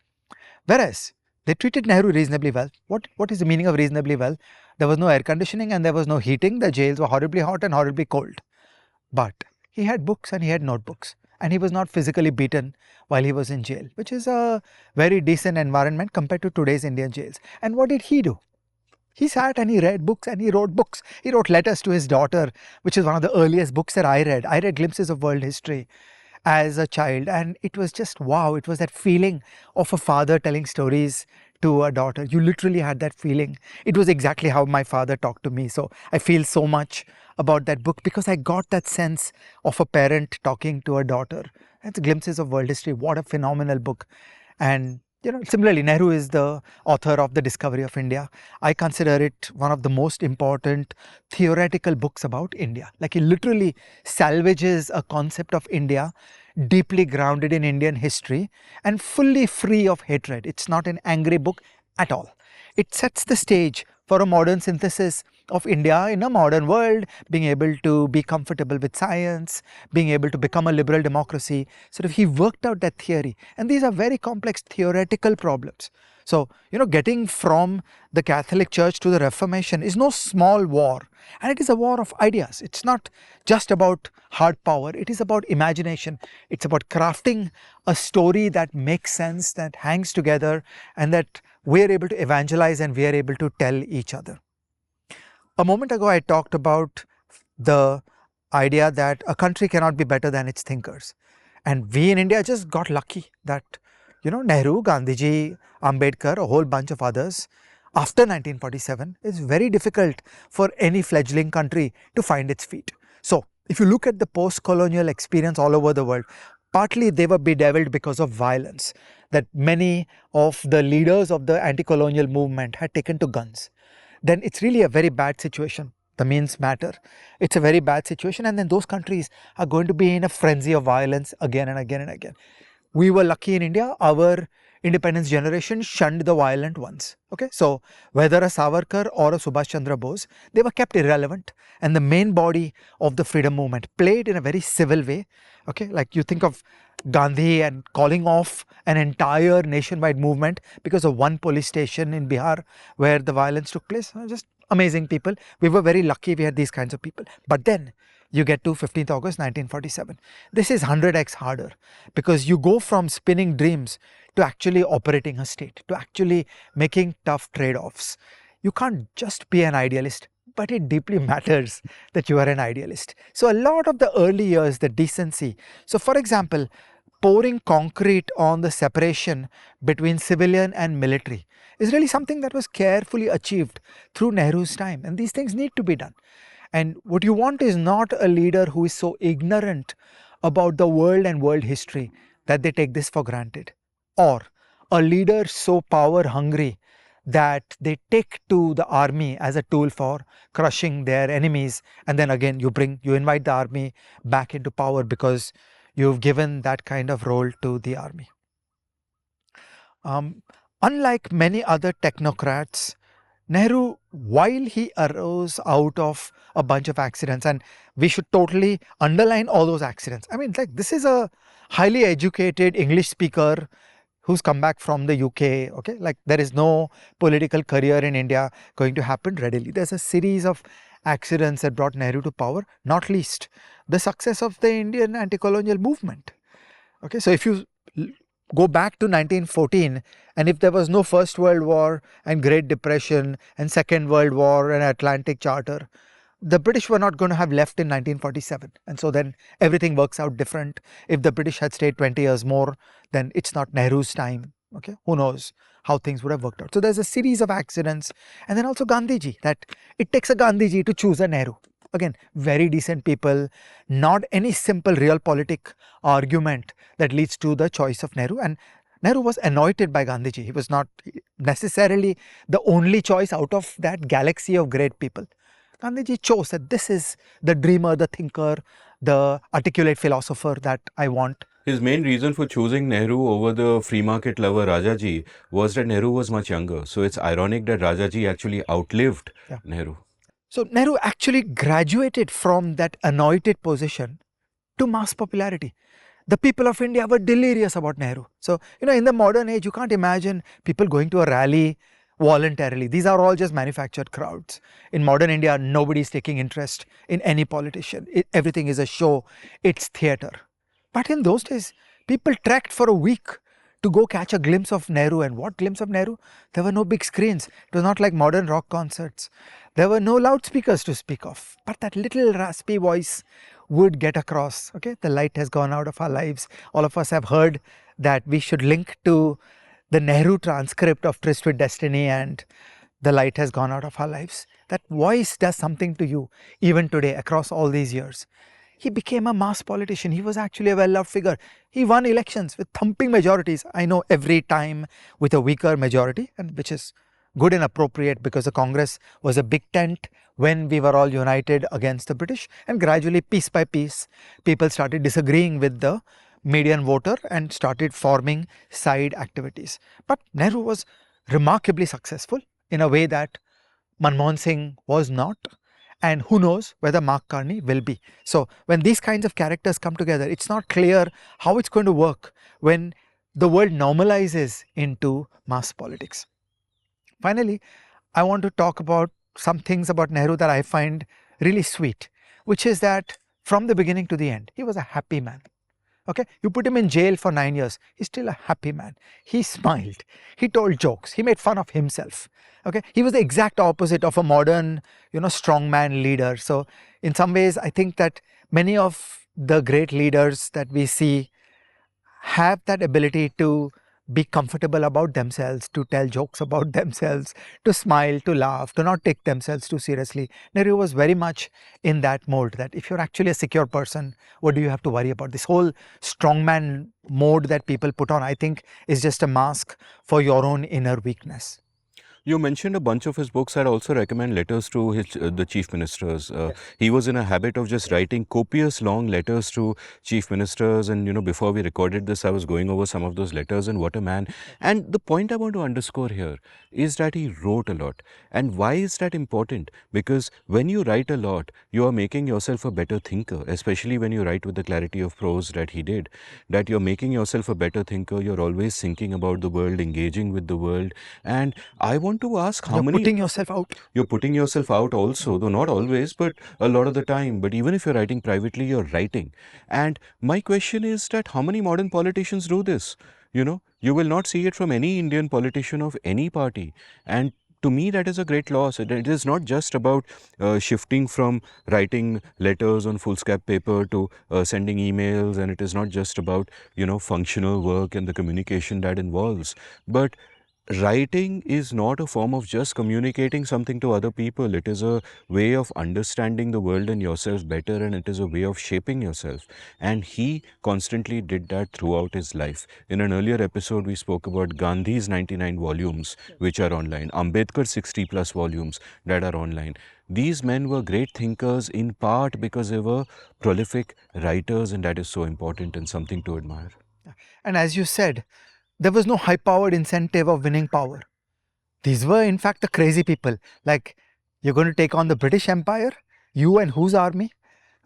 Whereas they treated Nehru reasonably well. What is the meaning of reasonably well? There was no air conditioning and there was no heating. The jails were horribly hot and horribly cold. But he had books and he had notebooks, and he was not physically beaten while he was in jail, which is a very decent environment compared to today's Indian jails. And what did he do? He sat and he read books and he wrote books. He wrote letters to his daughter, which is one of the earliest books that I read. I read glimpses of world history as a child, and it was just wow. It was that feeling of a father telling stories to a daughter. You literally had that feeling. It was exactly how my father talked to me. So I feel so much about that book because I got that sense of a parent talking to a daughter. It's Glimpses of World History. What a phenomenal book. And similarly, Nehru is the author of The Discovery of India. I consider it one of the most important theoretical books about India. Like, he literally salvages a concept of India deeply grounded in Indian history and fully free of hatred. It's not an angry book at all. It sets the stage for a modern synthesis of India in a modern world, being able to be comfortable with science, being able to become a liberal democracy. Sort of, he worked out that theory. And these are very complex theoretical problems. So, getting from the Catholic Church to the Reformation is no small war. And it is a war of ideas. It's not just about hard power. It is about imagination. It's about crafting a story that makes sense, that hangs together, and that we are able to evangelize and we are able to tell each other. A moment ago, I talked about the idea that a country cannot be better than its thinkers. And we in India just got lucky that, Nehru, Gandhiji, Ambedkar, a whole bunch of others, after 1947, it's very difficult for any fledgling country to find its feet. So, if you look at the post-colonial experience all over the world, partly they were bedeviled because of violence, that many of the leaders of the anti-colonial movement had taken to guns. Then it's really a very bad situation. The means matter. It's a very bad situation, and then those countries are going to be in a frenzy of violence again and again and again. We were lucky in India. Our independence generation shunned the violent ones. Okay, so whether a Savarkar or a Subhash Chandra Bose, they were kept irrelevant, and the main body of the freedom movement played in a very civil way. Okay, like you think of Gandhi and calling off an entire nationwide movement because of one police station in Bihar where the violence took place. Just amazing people. We were very lucky we had these kinds of people. But then you get to 15th August 1947. This is 100x harder because you go from spinning dreams to actually operating a state, to actually making tough trade-offs. You can't just be an idealist, but it deeply matters that you are an idealist. So a lot of the early years, the decency. So for example, pouring concrete on the separation between civilian and military is really something that was carefully achieved through Nehru's time. And these things need to be done. And what you want is not a leader who is so ignorant about the world and world history that they take this for granted, or a leader so power hungry that they take to the army as a tool for crushing their enemies, and then again you invite the army back into power because you've given that kind of role to the army. Unlike many other technocrats, Nehru, while he arose out of a bunch of accidents, and we should totally underline all those accidents. I mean, like, this is a highly educated English speaker who's come back from the UK. Okay, like there is no political career in India going to happen readily. There's a series of accidents that brought Nehru to power, not least the success of the Indian anti-colonial movement. Okay, so if you go back to 1914, and if there was no First World War and Great Depression and Second World War and Atlantic Charter, the British were not going to have left in 1947. And so then everything works out different. If the British had stayed 20 years more, then it's not Nehru's time. Okay, who knows how things would have worked out. So there's a series of accidents. And then also Gandhiji, that it takes a Gandhiji to choose a Nehru. Again, very decent people, not any simple realpolitik argument that leads to the choice of Nehru. And Nehru was anointed by Gandhiji. He was not necessarily the only choice out of that galaxy of great people. Gandhiji chose that this is the dreamer, the thinker, the articulate philosopher that I want. His main reason for choosing Nehru over the free market lover Rajaji was that Nehru was much younger. So it's ironic that Rajaji actually outlived Nehru. So Nehru actually graduated from that anointed position to mass popularity. The people of India were delirious about Nehru. So, in the modern age, you can't imagine people going to a rally voluntarily. These are all just manufactured crowds. In modern India, nobody is taking interest in any politician. Everything is a show. It's theatre. But in those days, people trekked for a week to go catch a glimpse of Nehru. And what glimpse of Nehru? There were no big screens. It was not like modern rock concerts. There were no loudspeakers to speak of. But that little raspy voice would get across. Okay, the light has gone out of our lives. All of us have heard that we should link to the Nehru transcript of Tryst with Destiny, and the light has gone out of our lives. That voice does something to you even today across all these years. He became a mass politician. He was actually a well-loved figure. He won elections with thumping majorities. I know every time with a weaker majority, and which is good and appropriate because the Congress was a big tent when we were all united against the British, and gradually, piece by piece, people started disagreeing with the median voter and started forming side activities. But Nehru was remarkably successful in a way that Manmohan Singh was not, and who knows whether Mark Carney will be. So when these kinds of characters come together, it's not clear how it's going to work when the world normalizes into mass politics. Finally, I want to talk about some things about Nehru that I find really sweet, which is that from the beginning to the end, he was a happy man. Okay, you put him in jail for 9 years, he's still a happy man. He smiled, he told jokes, he made fun of himself. Okay, he was the exact opposite of a modern, strongman leader. So in some ways, I think that many of the great leaders that we see have that ability to be comfortable about themselves, to tell jokes about themselves, to smile, to laugh, to not take themselves too seriously. Nehru was very much in that mode, that if you're actually a secure person, what do you have to worry about? This whole strongman mode that people put on, I think, is just a mask for your own inner weakness. You mentioned a bunch of his books. I'd also recommend letters to the chief ministers. He was in a habit of just writing copious long letters to chief ministers. And, before we recorded this, I was going over some of those letters, and what a man. And the point I want to underscore here is that he wrote a lot. And why is that important? Because when you write a lot, you are making yourself a better thinker, especially when you write with the clarity of prose that he did. That you're making yourself a better thinker. You're always thinking about the world, engaging with the world. And I want to ask how many... You're putting yourself out. You're putting yourself out also, though not always, but a lot of the time. But even if you're writing privately, you're writing. And my question is that how many modern politicians do this? You will not see it from any Indian politician of any party. And to me, that is a great loss. It is not just about shifting from writing letters on foolscap paper to sending emails, and it is not just about, functional work and the communication that involves. But writing is not a form of just communicating something to other people. It is a way of understanding the world and yourself better, and it is a way of shaping yourself. And he constantly did that throughout his life. In an earlier episode, we spoke about Gandhi's 99 volumes, which are online, Ambedkar's 60 plus volumes that are online. These men were great thinkers in part because they were prolific writers, and that is so important and something to admire. And as you said, there was no high-powered incentive of winning power. These were, in fact, the crazy people. Like, you're going to take on the British Empire? You and whose army?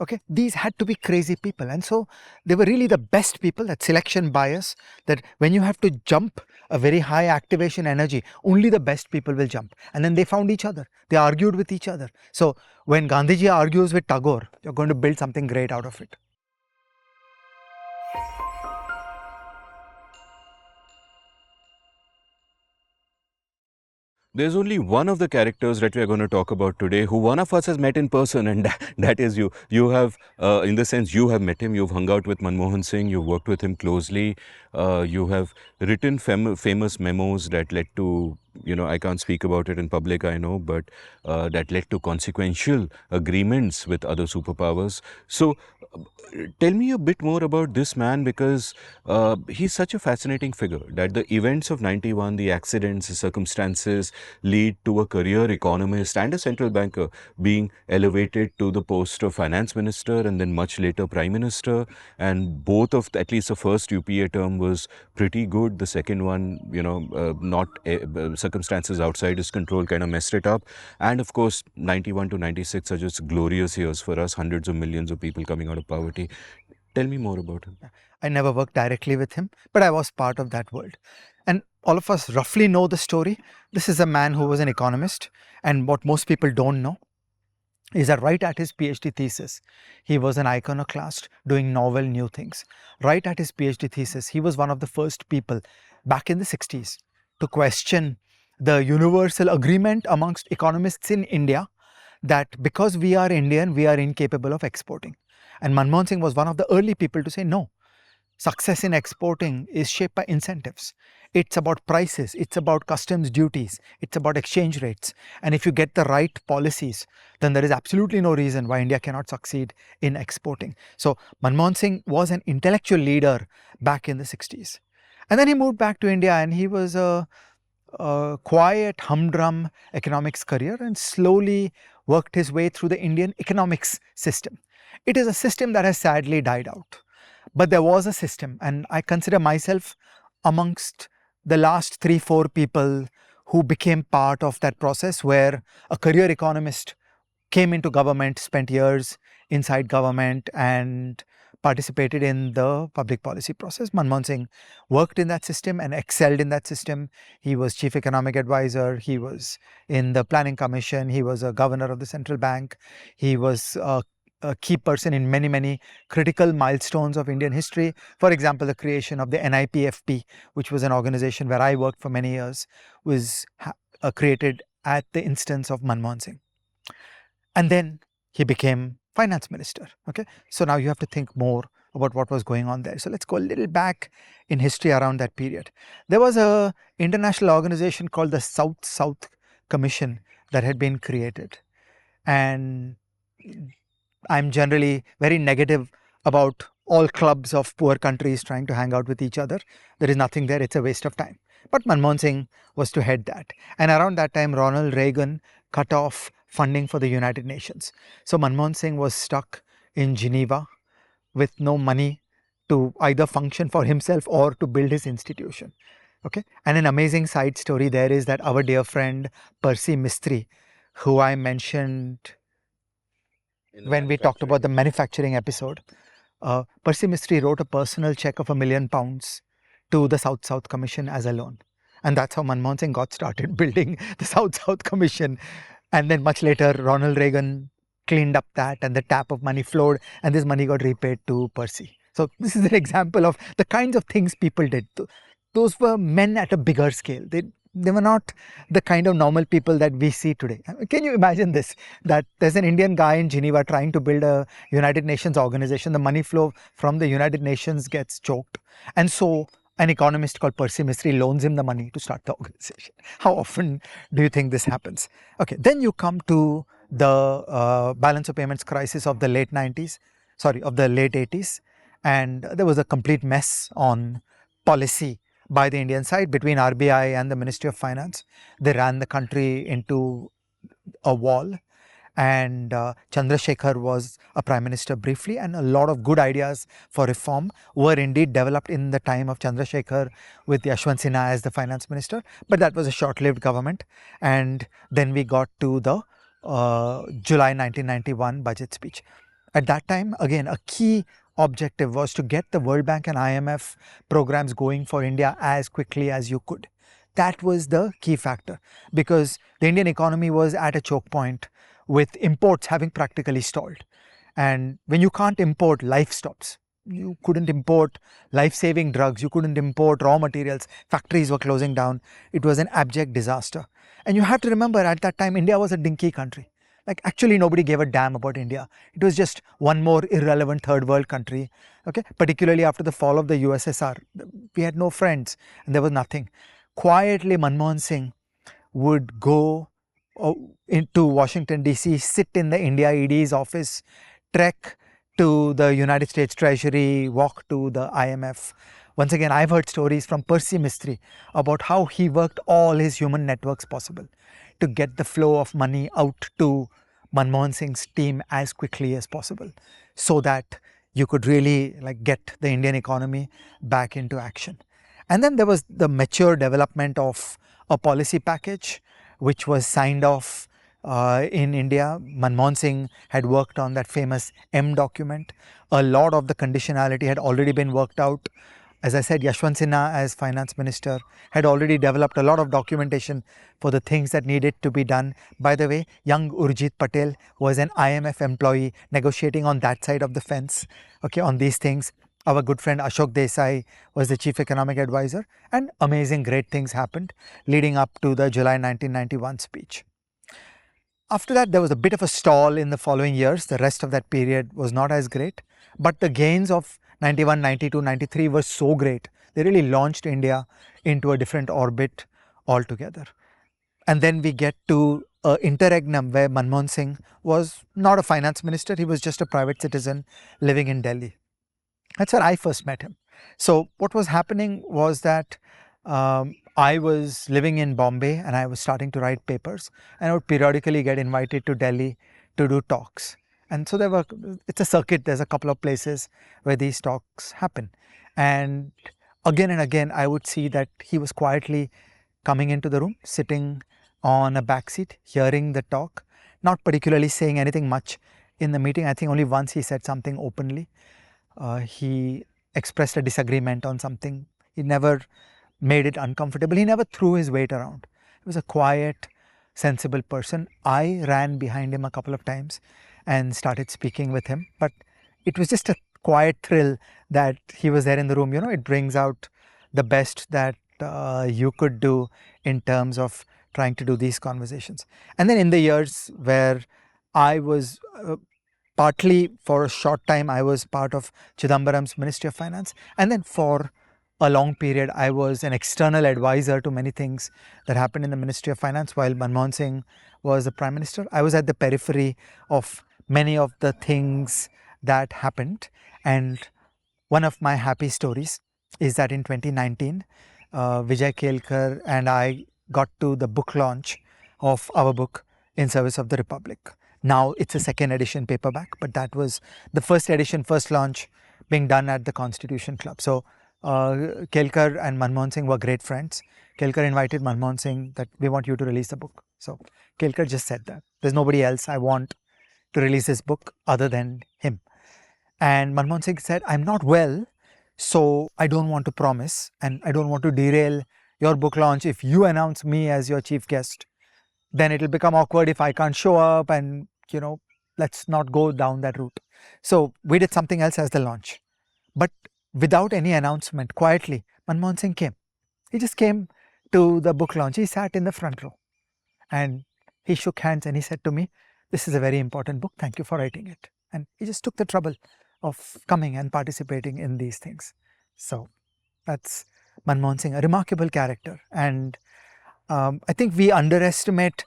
Okay, these had to be crazy people, and so they were really the best people. That selection bias, that when you have to jump a very high activation energy, only the best people will jump. And then they found each other, they argued with each other. So when Gandhiji argues with Tagore, you're going to build something great out of it. There's only one of the characters that we are going to talk about today who one of us has met in person, and that is you. You have, in the sense, you have met him, you've hung out with Manmohan Singh, you've worked with him closely, you have written famous memos that led to, I can't speak about it in public, I know, but that led to consequential agreements with other superpowers. So, tell me a bit more about this man, because he's such a fascinating figure that the events of 91, the accidents, the circumstances lead to a career economist and a central banker being elevated to the post of finance minister and then much later prime minister. And both of, at least the first UPA term was pretty good. The second one, not circumstances outside his control kind of messed it up. And of course, 91 to 96 are just glorious years for us, hundreds of millions of people coming out of poverty. Tell me more about him. I never worked directly with him, but I was part of that world. And all of us roughly know the story. This is a man who was an economist, and what most people don't know is that right at his PhD thesis, he was an iconoclast doing novel new things. Right at his PhD thesis, he was one of the first people back in the 60s to question the universal agreement amongst economists in India that because we are Indian, we are incapable of exporting. And Manmohan Singh was one of the early people to say, no, success in exporting is shaped by incentives. It's about prices, it's about customs duties, it's about exchange rates. And if you get the right policies, then there is absolutely no reason why India cannot succeed in exporting. So Manmohan Singh was an intellectual leader back in the 60s. And then he moved back to India, and he was a quiet, humdrum economics career and slowly worked his way through the Indian economics system. It is a system that has sadly died out. But there was a system, and I consider myself amongst the last 3-4 people who became part of that process, where a career economist came into government, spent years inside government, and participated in the public policy process. Manmohan Singh worked in that system and excelled in that system. He was chief economic advisor. He was in the planning commission. He was a governor of the central bank. He was a key person in many critical milestones of Indian history. For example, the creation of the NIPFP, which was an organization where I worked for many years, was created at the instance of Manmohan Singh. And then he became finance minister. Okay, so now you have to think more about what was going on there. So let's go a little back in history around that period. There was a international organization called the South Commission that had been created, and I'm generally very negative about all clubs of poor countries trying to hang out with each other. There is nothing there, it's a waste of time. But Manmohan Singh was to head that. And around that time, Ronald Reagan cut off funding for the United Nations. So Manmohan Singh was stuck in Geneva with no money to either function for himself or to build his institution. Okay, and an amazing side story there is that our dear friend Percy Mistry, who I mentioned when we talked about the manufacturing episode, Percy Mistry wrote a personal check of £1 million to the South Commission as a loan. And that's how Manmohan Singh got started building the South Commission. And then much later, Ronald Reagan cleaned up that and the tap of money flowed and this money got repaid to Percy. So this is an example of the kinds of things people did. Those were men at a bigger scale. They were not the kind of normal people that we see today. Can you imagine this? That there's an Indian guy in Geneva trying to build a United Nations organization. The money flow from the United Nations gets choked. And so an economist called Percy Mistry loans him the money to start the organization. How often do you think this happens? Okay, then you come to the balance of payments crisis of the late 80s. And there was a complete mess on policy by the Indian side between RBI and the Ministry of Finance. They ran the country into a wall, and Chandrasekhar was a prime minister briefly, and a lot of good ideas for reform were indeed developed in the time of Chandrasekhar with Yashwant Sinha as the finance minister, but that was a short-lived government. And then we got to the July 1991 budget speech. At that time, again, a key objective was to get the World Bank and IMF programs going for India as quickly as you could. That was the key factor, because the Indian economy was at a choke point with imports having practically stalled. And when you can't import, life stops. You couldn't import life-saving drugs, you couldn't import raw materials, factories were closing down. It was an abject disaster. And you have to remember, at that time, India was a dinky country. Like, actually nobody gave a damn about India. It was just one more irrelevant third world country. Okay, particularly after the fall of the USSR, we had no friends and there was nothing. Quietly, Manmohan Singh would go into Washington DC, sit in the India ED's office, trek to the United States Treasury, walk to the IMF. Once again, I've heard stories from Percy Mistry about how he worked all his human networks possible to get the flow of money out to Manmohan Singh's team as quickly as possible, so that you could really get the Indian economy back into action. And then there was the mature development of a policy package which was signed off in India. Manmohan Singh had worked on that famous M document. A lot of the conditionality had already been worked out. As I said, Yashwant Sinha, as finance minister, had already developed a lot of documentation for the things that needed to be done. By the way, young Urjit Patel was an IMF employee negotiating on that side of the fence, okay, on these things. Our good friend Ashok Desai was the chief economic advisor, and amazing great things happened leading up to the July 1991 speech. After that, there was a bit of a stall in the following years. The rest of that period was not as great, but the gains of 91, 92, 93 were so great. They really launched India into a different orbit altogether. And then we get to an interregnum where Manmohan Singh was not a finance minister, he was just a private citizen living in Delhi. That's where I first met him. So what was happening was that I was living in Bombay and I was starting to write papers, and I would periodically get invited to Delhi to do talks. And so it's a circuit, there's a couple of places where these talks happen. And again, I would see that he was quietly coming into the room, sitting on a back seat, hearing the talk, not particularly saying anything much in the meeting. I think only once he said something openly. He expressed a disagreement on something. He never made it uncomfortable. He never threw his weight around. He was a quiet, sensible person. I ran behind him a couple of times and started speaking with him, but it was just a quiet thrill that he was there in the room. You know, it brings out the best that you could do in terms of trying to do these conversations. And then in the years where I was partly, for a short time, I was part of Chidambaram's Ministry of Finance, and then for a long period I was an external advisor to many things that happened in the Ministry of Finance while Manmohan Singh was the Prime Minister. I was at the periphery of many of the things that happened, and one of my happy stories is that in 2019 Vijay Kelkar and I got to the book launch of our book, In Service of the Republic. Now it's a second edition paperback, but that was the first edition, first launch being done at the Constitution Club. So Kelkar and Manmohan Singh were great friends. Kelkar invited Manmohan Singh that we want you to release the book. So Kelkar just said that there's nobody else I want to release this book other than him. And Manmohan Singh said, I'm not well, so I don't want to promise and I don't want to derail your book launch. If you announce me as your chief guest, then it'll become awkward if I can't show up, and let's not go down that route. So we did something else as the launch. But without any announcement, quietly, Manmohan Singh came. He just came to the book launch. He sat in the front row and he shook hands and he said to me, this is a very important book. Thank you for writing it. And he just took the trouble of coming and participating in these things. So that's Manmohan Singh, a remarkable character. And I think we underestimate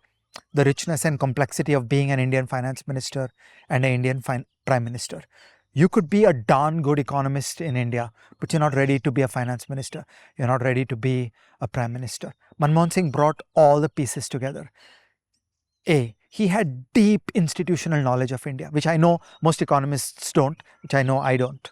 the richness and complexity of being an Indian finance minister and an Indian prime minister. You could be a darn good economist in India, but you're not ready to be a finance minister. You're not ready to be a prime minister. Manmohan Singh brought all the pieces together. He had deep institutional knowledge of India, which I know most economists don't, which I know I don't.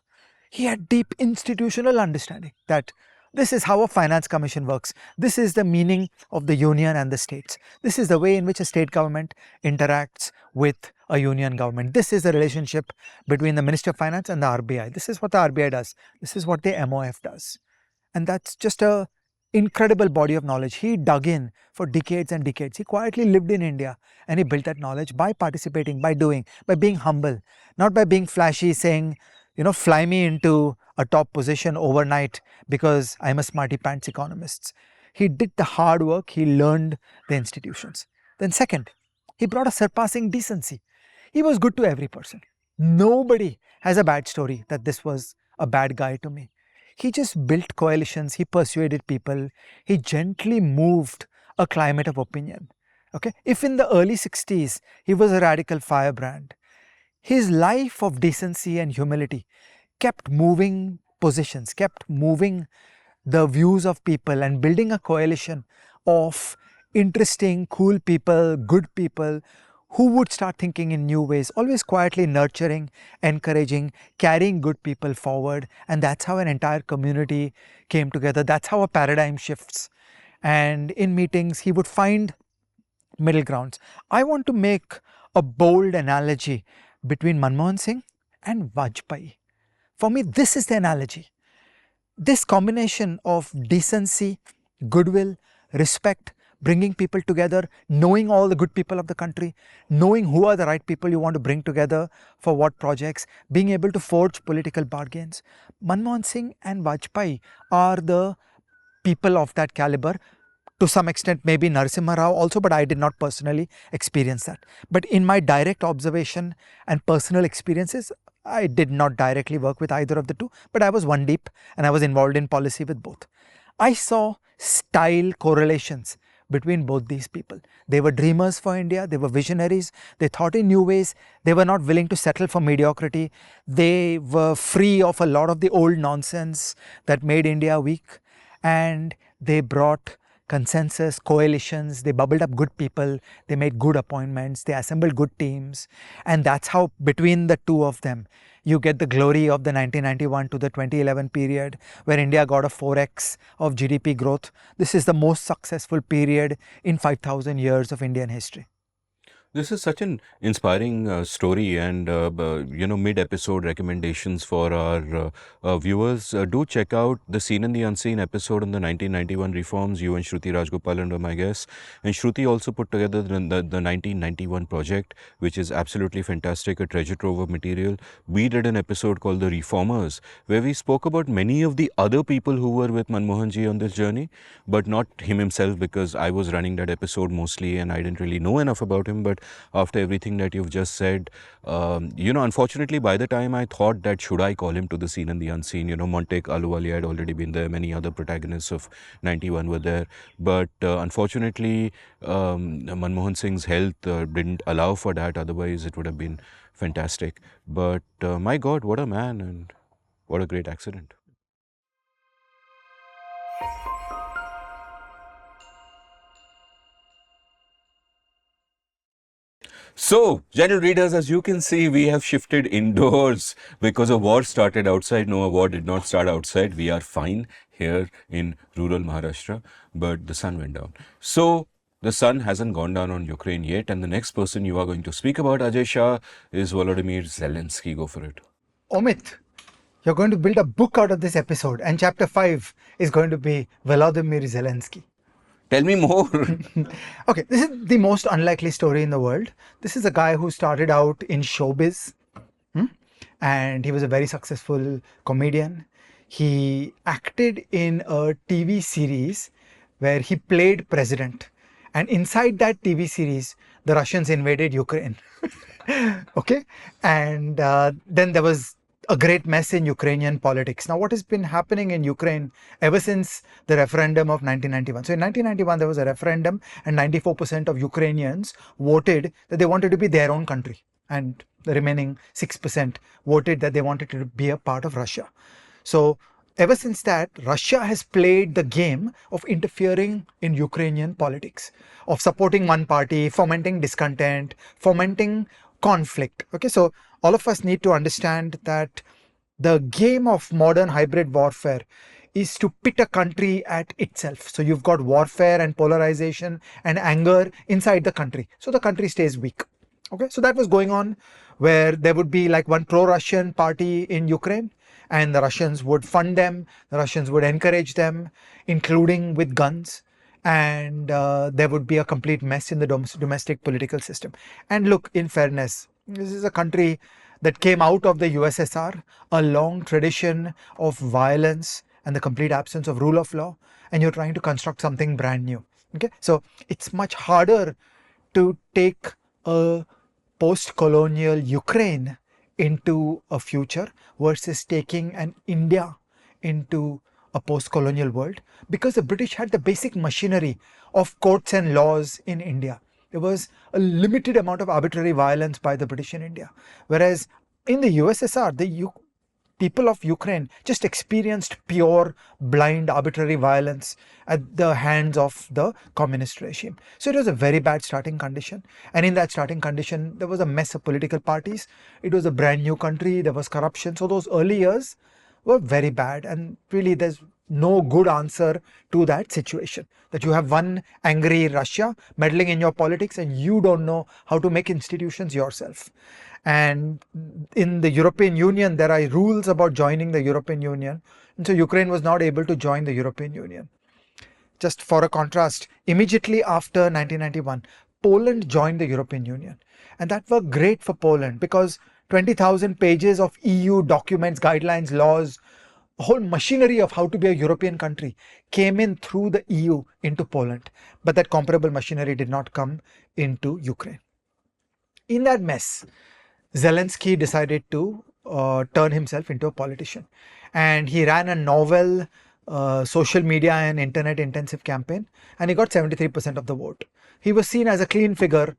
He had deep institutional understanding that this is how a finance commission works. This is the meaning of the union and the states. This is the way in which a state government interacts with a union government. This is the relationship between the Minister of Finance and the RBI. This is what the RBI does. This is what the MOF does. And that's just a incredible body of knowledge. He dug in for decades and decades. He quietly lived in India and he built that knowledge by participating, by doing, by being humble, not by being flashy, saying, fly me into a top position overnight because I'm a smarty pants economist. He did the hard work, he learned the institutions. Then second, he brought a surpassing decency. He was good to every person. Nobody has a bad story that this was a bad guy to me. He just built coalitions, he persuaded people, he gently moved a climate of opinion. Okay, if in the early 60s he was a radical firebrand, his life of decency and humility kept moving positions, kept moving the views of people and building a coalition of interesting, cool people, good people who would start thinking in new ways, always quietly nurturing, encouraging, carrying good people forward. And that's how an entire community came together. That's how a paradigm shifts. And in meetings, he would find middle grounds. I want to make a bold analogy between Manmohan Singh and Vajpayee. For me, this is the analogy. This combination of decency, goodwill, respect, bringing people together, knowing all the good people of the country, knowing who are the right people you want to bring together for what projects, being able to forge political bargains. Manmohan Singh and Vajpayee are the people of that caliber. To some extent, maybe Narasimha Rao also, but I did not personally experience that. But in my direct observation and personal experiences, I did not directly work with either of the two, but I was one deep and I was involved in policy with both. I saw style correlations between both these people. They were dreamers for India, they were visionaries, they thought in new ways, they were not willing to settle for mediocrity, they were free of a lot of the old nonsense that made India weak, and they brought consensus, coalitions, they bubbled up good people, they made good appointments, they assembled good teams, and that's how between the two of them you get the glory of the 1991 to the 2011 period where India got a 4x of GDP growth. This is the most successful period in 5,000 years of Indian history. This is such an inspiring story, and mid-episode recommendations for our viewers. Do check out the Seen and the Unseen episode on the 1991 reforms. You and Shruti Rajgopalan were my guests, and Shruti also put together the 1991 project, which is absolutely fantastic, a treasure trove of material. We did an episode called The Reformers, where we spoke about many of the other people who were with Manmohanji on this journey, but not him himself, because I was running that episode mostly and I didn't really know enough about him. But after everything that you've just said, unfortunately, by the time I thought that should I call him to the Seen and the Unseen, Montek Aluwali had already been there, many other protagonists of 91 were there. But unfortunately, Manmohan Singh's health didn't allow for that, otherwise it would have been fantastic. But my God, what a man, and what a great accident. So, general readers, as you can see, we have shifted indoors because a war started outside. No, a war did not start outside. We are fine here in rural Maharashtra, but the sun went down. So, the sun hasn't gone down on Ukraine yet, and the next person you are going to speak about, Ajay Shah, is Volodymyr Zelenskyy. Go for it. Amit, you're going to build a book out of this episode, and chapter 5 is going to be Volodymyr Zelenskyy. Tell me more. Okay, this is the most unlikely story in the world. This is a guy who started out in showbiz, and he was a very successful comedian. He acted in a TV series where he played president, and inside that TV series, the Russians invaded Ukraine. Okay, and then there was a great mess in Ukrainian politics. Now, what has been happening in Ukraine ever since the referendum of 1991? So in 1991, there was a referendum and 94% of Ukrainians voted that they wanted to be their own country. And the remaining 6% voted that they wanted to be a part of Russia. So ever since that, Russia has played the game of interfering in Ukrainian politics, of supporting one party, fomenting discontent, fomenting conflict. Okay, so all of us need to understand that the game of modern hybrid warfare is to pit a country at itself. So you've got warfare and polarization and anger inside the country. So the country stays weak. Okay, so that was going on, where there would be like one pro-Russian party in Ukraine, and the Russians would fund them, the Russians would encourage them, including with guns, and there would be a complete mess in the domestic political system. And look, in fairness, this is a country that came out of the USSR, a long tradition of violence and the complete absence of rule of law, and you're trying to construct something brand new. Okay, so it's much harder to take a post-colonial Ukraine into a future versus taking an India into a post-colonial world, because the British had the basic machinery of courts and laws in India. There was a limited amount of arbitrary violence by the British in India, whereas in the USSR, the people of Ukraine just experienced pure, blind, arbitrary violence at the hands of the communist regime. So it was a very bad starting condition. And in that starting condition, there was a mess of political parties. It was a brand new country. There was corruption. So those early years were very bad. And really, there's no good answer to that situation. That you have one angry Russia meddling in your politics and you don't know how to make institutions yourself. And in the European Union, there are rules about joining the European Union. And so Ukraine was not able to join the European Union. Just for a contrast, immediately after 1991, Poland joined the European Union. And that was great for Poland because 20,000 pages of EU documents, guidelines, laws, a whole machinery of how to be a European country came in through the EU into Poland. But that comparable machinery did not come into Ukraine. In that mess, Zelenskyy decided to turn himself into a politician. And he ran a novel social media and internet intensive campaign, and he got 73% of the vote. He was seen as a clean figure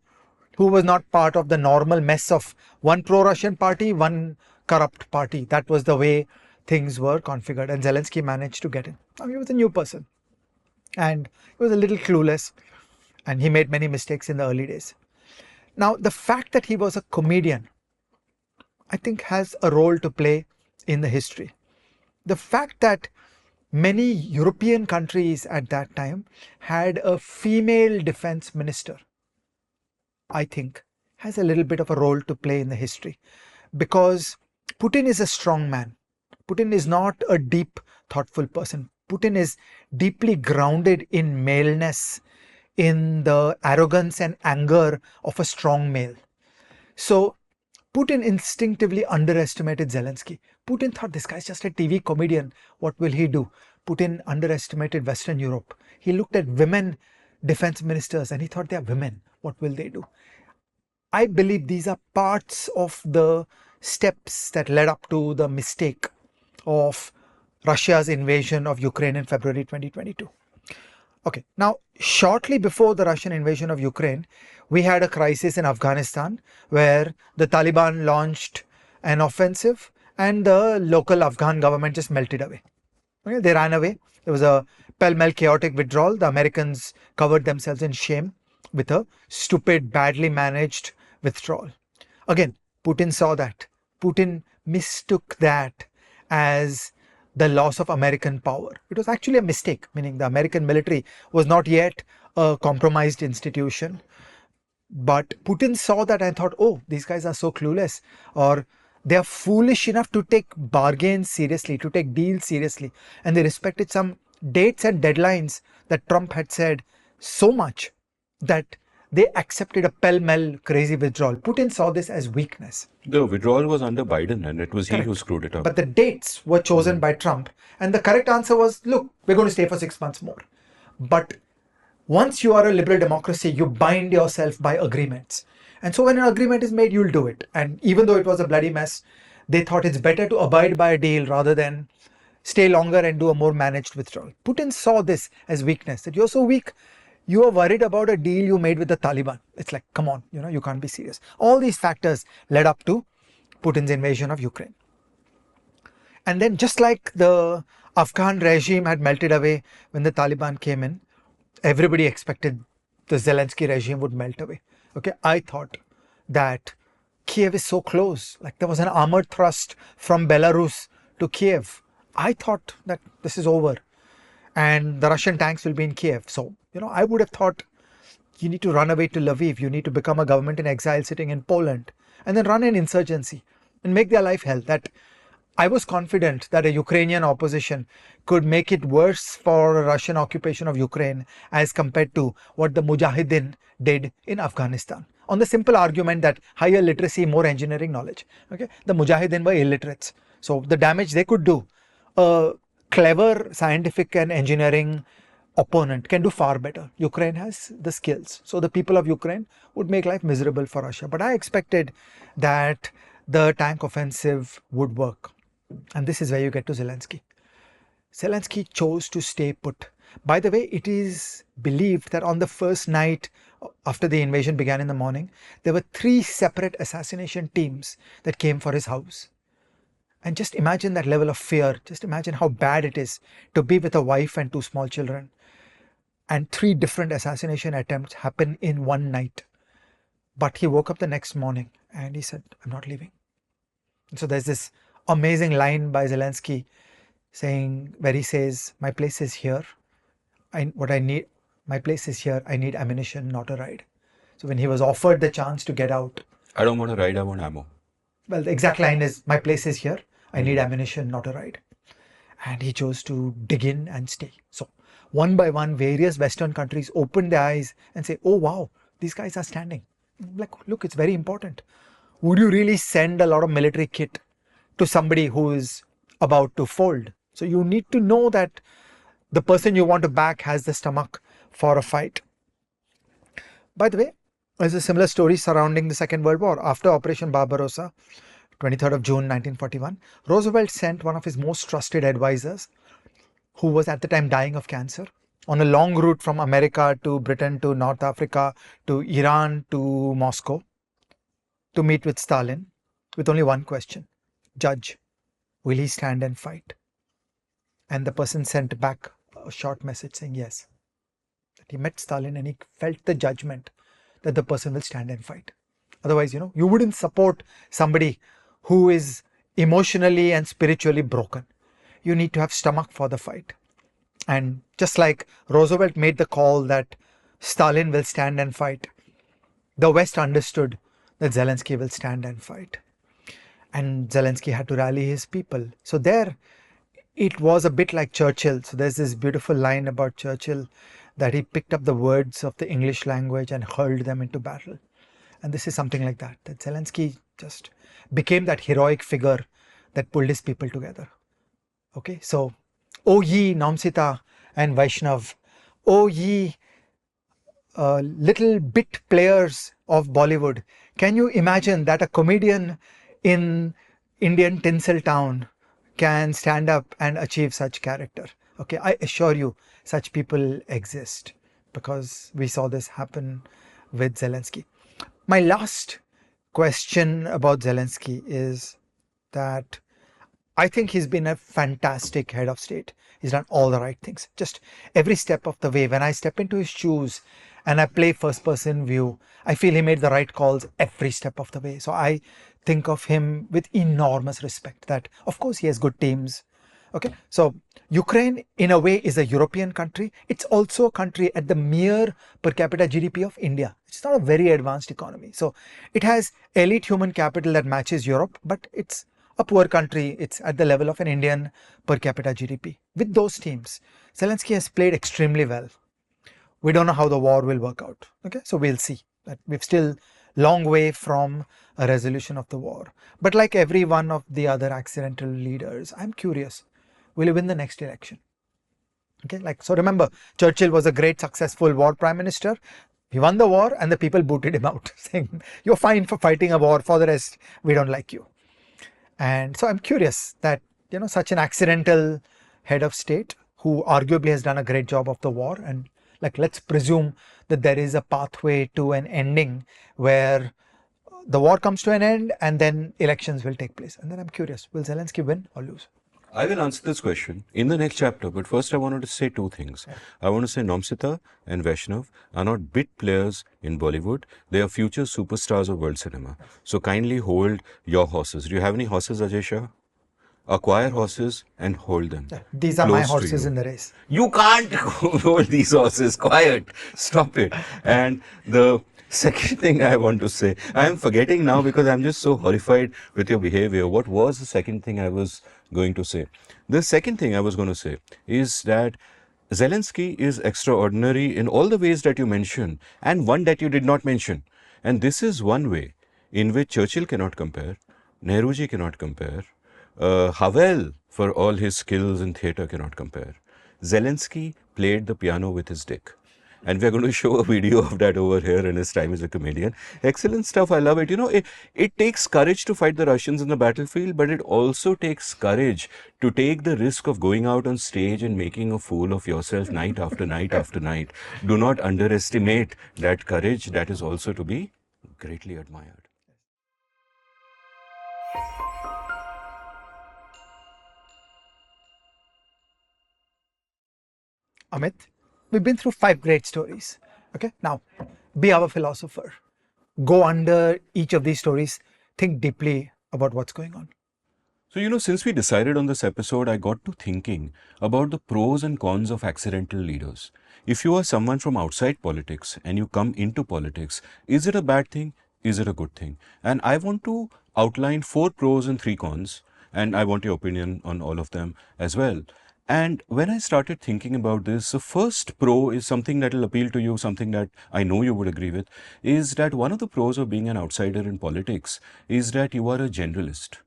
who was not part of the normal mess of one pro-Russian party, one corrupt party. That was the way things were configured, and Zelenskyy managed to get in. I mean, he was a new person, and he was a little clueless, and he made many mistakes in the early days. Now, the fact that he was a comedian, I think, has a role to play in the history. The fact that many European countries at that time had a female defense minister, I think, has a little bit of a role to play in the history, because Putin is a strong man. Putin is not a deep, thoughtful person. Putin is deeply grounded in maleness, in the arrogance and anger of a strong male. So Putin instinctively underestimated Zelenskyy. Putin thought, this guy's just a TV comedian. What will he do? Putin underestimated Western Europe. He looked at women defense ministers and he thought, they are women. What will they do? I believe these are parts of the steps that led up to the mistake of Russia's invasion of Ukraine in February 2022. Okay, now shortly before the Russian invasion of Ukraine, we had a crisis in Afghanistan where the Taliban launched an offensive and the local Afghan government just melted away. Okay, they ran away. There was a pell-mell chaotic withdrawal. The Americans covered themselves in shame with a stupid, badly managed withdrawal. Again, Putin saw that. Putin mistook that as the loss of American power. It was actually a mistake, meaning the American military was not yet a compromised institution. But Putin saw that and thought, oh, these guys are so clueless, or they are foolish enough to take bargains seriously, to take deals seriously. And they respected some dates and deadlines that Trump had said so much that they accepted a pell-mell crazy withdrawal. Putin saw this as weakness. The withdrawal was under Biden and it was Correct. he who screwed it up. But the dates were chosen by Trump. And the correct answer was, look, we're going to stay for 6 months more. But once you are a liberal democracy, you bind yourself by agreements. And so when an agreement is made, you'll do it. And even though it was a bloody mess, they thought it's better to abide by a deal rather than stay longer and do a more managed withdrawal. Putin saw this as weakness, that you're so weak, you are worried about a deal you made with the Taliban. It's like, come on, you can't be serious. All these factors led up to Putin's invasion of Ukraine. And then just like the Afghan regime had melted away when the Taliban came in, everybody expected the Zelenskyy regime would melt away. Okay, I thought that Kiev is so close. Like there was an armored thrust from Belarus to Kiev. I thought that this is over and the Russian tanks will be in Kiev. So, I would have thought You need to run away to Lviv. You need to become a government in exile sitting in Poland and then run an insurgency and make their life hell. That I was confident that a Ukrainian opposition could make it worse for a Russian occupation of Ukraine as compared to what the Mujahideen did in Afghanistan. On the simple argument that higher literacy, more engineering knowledge. Okay, the Mujahideen were illiterates. So the damage they could do, a clever scientific and engineering opponent can do far better. Ukraine has the skills. So the people of Ukraine would make life miserable for Russia. But I expected that the tank offensive would work. And this is where you get to Zelenskyy. Zelenskyy chose to stay put. By the way, it is believed that on the first night after the invasion began in the morning, there were 3 separate assassination teams that came for his house. And just imagine that level of fear. Just imagine how bad it is to be with a wife and 2 small children. And 3 different assassination attempts happen in one night. But he woke up the next morning and he said, I'm not leaving. And so there's this amazing line by Zelenskyy saying, where he says, my place is here. My place is here. I need ammunition, not a ride. So when he was offered the chance to get out, I don't want a ride, I want ammo. Well, the exact line is, my place is here. I need ammunition, not a ride. And he chose to dig in and stay. So one by one, various Western countries opened their eyes and say, oh, wow, these guys are standing. Like, look, it's very important. Would you really send a lot of military kit to somebody who is about to fold? So you need to know that the person you want to back has the stomach for a fight. By the way, there's a similar story surrounding the Second World War. After Operation Barbarossa, 23rd of June 1941, Roosevelt sent one of his most trusted advisors, who was at the time dying of cancer, on a long route from America to Britain to North Africa to Iran to Moscow to meet with Stalin with only one question. Judge, will he stand and fight? And the person sent back a short message saying yes. That he met Stalin and he felt the judgment that the person will stand and fight. Otherwise, you wouldn't support somebody who is emotionally and spiritually broken. You need to have stomach for the fight. And just like Roosevelt made the call that Stalin will stand and fight, the West understood that Zelenskyy will stand and fight. And Zelenskyy had to rally his people. So there, it was a bit like Churchill. So there's this beautiful line about Churchill that he picked up the words of the English language and hurled them into battle. And this is something like that Zelenskyy just became that heroic figure that pulled his people together. Okay, so, O ye Namsita and Vaishnav, O ye little bit players of Bollywood, can you imagine that a comedian in Indian tinsel town can stand up and achieve such character? Okay, I assure you, such people exist because we saw this happen with Zelenskyy. My last question about Zelenskyy is that I think he's been a fantastic head of state. He's done all the right things. Just every step of the way. When I step into his shoes and I play first person view, I feel he made the right calls every step of the way. So I think of him with enormous respect that, of course, he has good teams. Okay, so Ukraine in a way is a European country. It's also a country at the mere per capita GDP of India. It's not a very advanced economy. So it has elite human capital that matches Europe, but it's a poor country. It's at the level of an Indian per capita GDP. With those teams, Zelenskyy has played extremely well. We don't know how the war will work out. Okay, so we'll see. That we've still long way from a resolution of the war. But like every one of the other accidental leaders, I'm curious, will he win the next election? Okay, so remember, Churchill was a great successful war prime minister. He won the war and the people booted him out, saying, you're fine for fighting a war, for the rest, we don't like you. And so I'm curious that, such an accidental head of state who arguably has done a great job of the war, and let's presume that there is a pathway to an ending where the war comes to an end and then elections will take place. And then I'm curious, will Zelenskyy win or lose? I will answer this question in the next chapter, but first I wanted to say 2 things. I want to say Namsita and Vaishnav are not bit players in Bollywood. They are future superstars of world cinema. So kindly hold your horses. Do you have any horses, Ajay Shah? acquire horses and hold them These are my close to horses you. in the race. You can't hold these horses. Quiet. Stop it. And the second thing I want to say, I am forgetting now because I'm just so horrified with your behavior. What was the second thing I was going to say? The second thing I was going to say is that Zelensky is extraordinary in all the ways that you mentioned, and one that you did not mention. And this is one way in which Churchill cannot compare, Nehruji cannot compare, Havel, for all his skills in theatre, cannot compare. Zelensky played the piano with his dick. And we're going to show a video of that over here in his time as a comedian. Excellent stuff. I love it. You know, it takes courage to fight the Russians in the battlefield, but it also takes courage to take the risk of going out on stage and making a fool of yourself night after night after night. Do not underestimate that courage. That is also to be greatly admired. Amit, we've been through 5 great stories. Okay, now be our philosopher. Go under each of these stories, think deeply about what's going on. So, you know, since we decided on this episode, I got to thinking about the pros and cons of accidental leaders. If you are someone from outside politics and you come into politics, is it a bad thing? Is it a good thing? And I want to outline 4 pros and 3 cons, and I want your opinion on all of them as well. And when I started thinking about this, the first pro is something that will appeal to you, something that I know you would agree with, is that one of the pros of being an outsider in politics is that you are a generalist.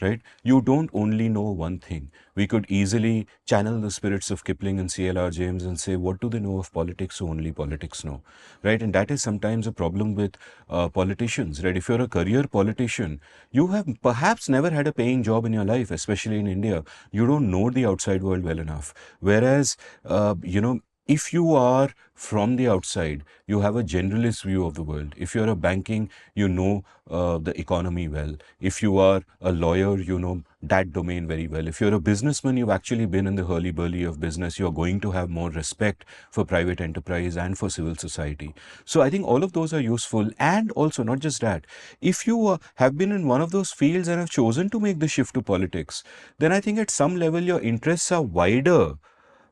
Right? You don't only know one thing. We could easily channel the spirits of Kipling and C.L.R. James and say, what do they know of politics? So only politics know. Right? And that is sometimes a problem with politicians. Right? If you're a career politician, you have perhaps never had a paying job in your life, especially in India. You don't know the outside world well enough. Whereas, if you are from the outside, you have a generalist view of the world. If you're a banking, you know the economy well. If you are a lawyer, you know that domain very well. If you're a businessman, you've actually been in the hurly-burly of business. You're going to have more respect for private enterprise and for civil society. So I think all of those are useful. And also, not just that, if you have been in one of those fields and have chosen to make the shift to politics, then I think at some level your interests are wider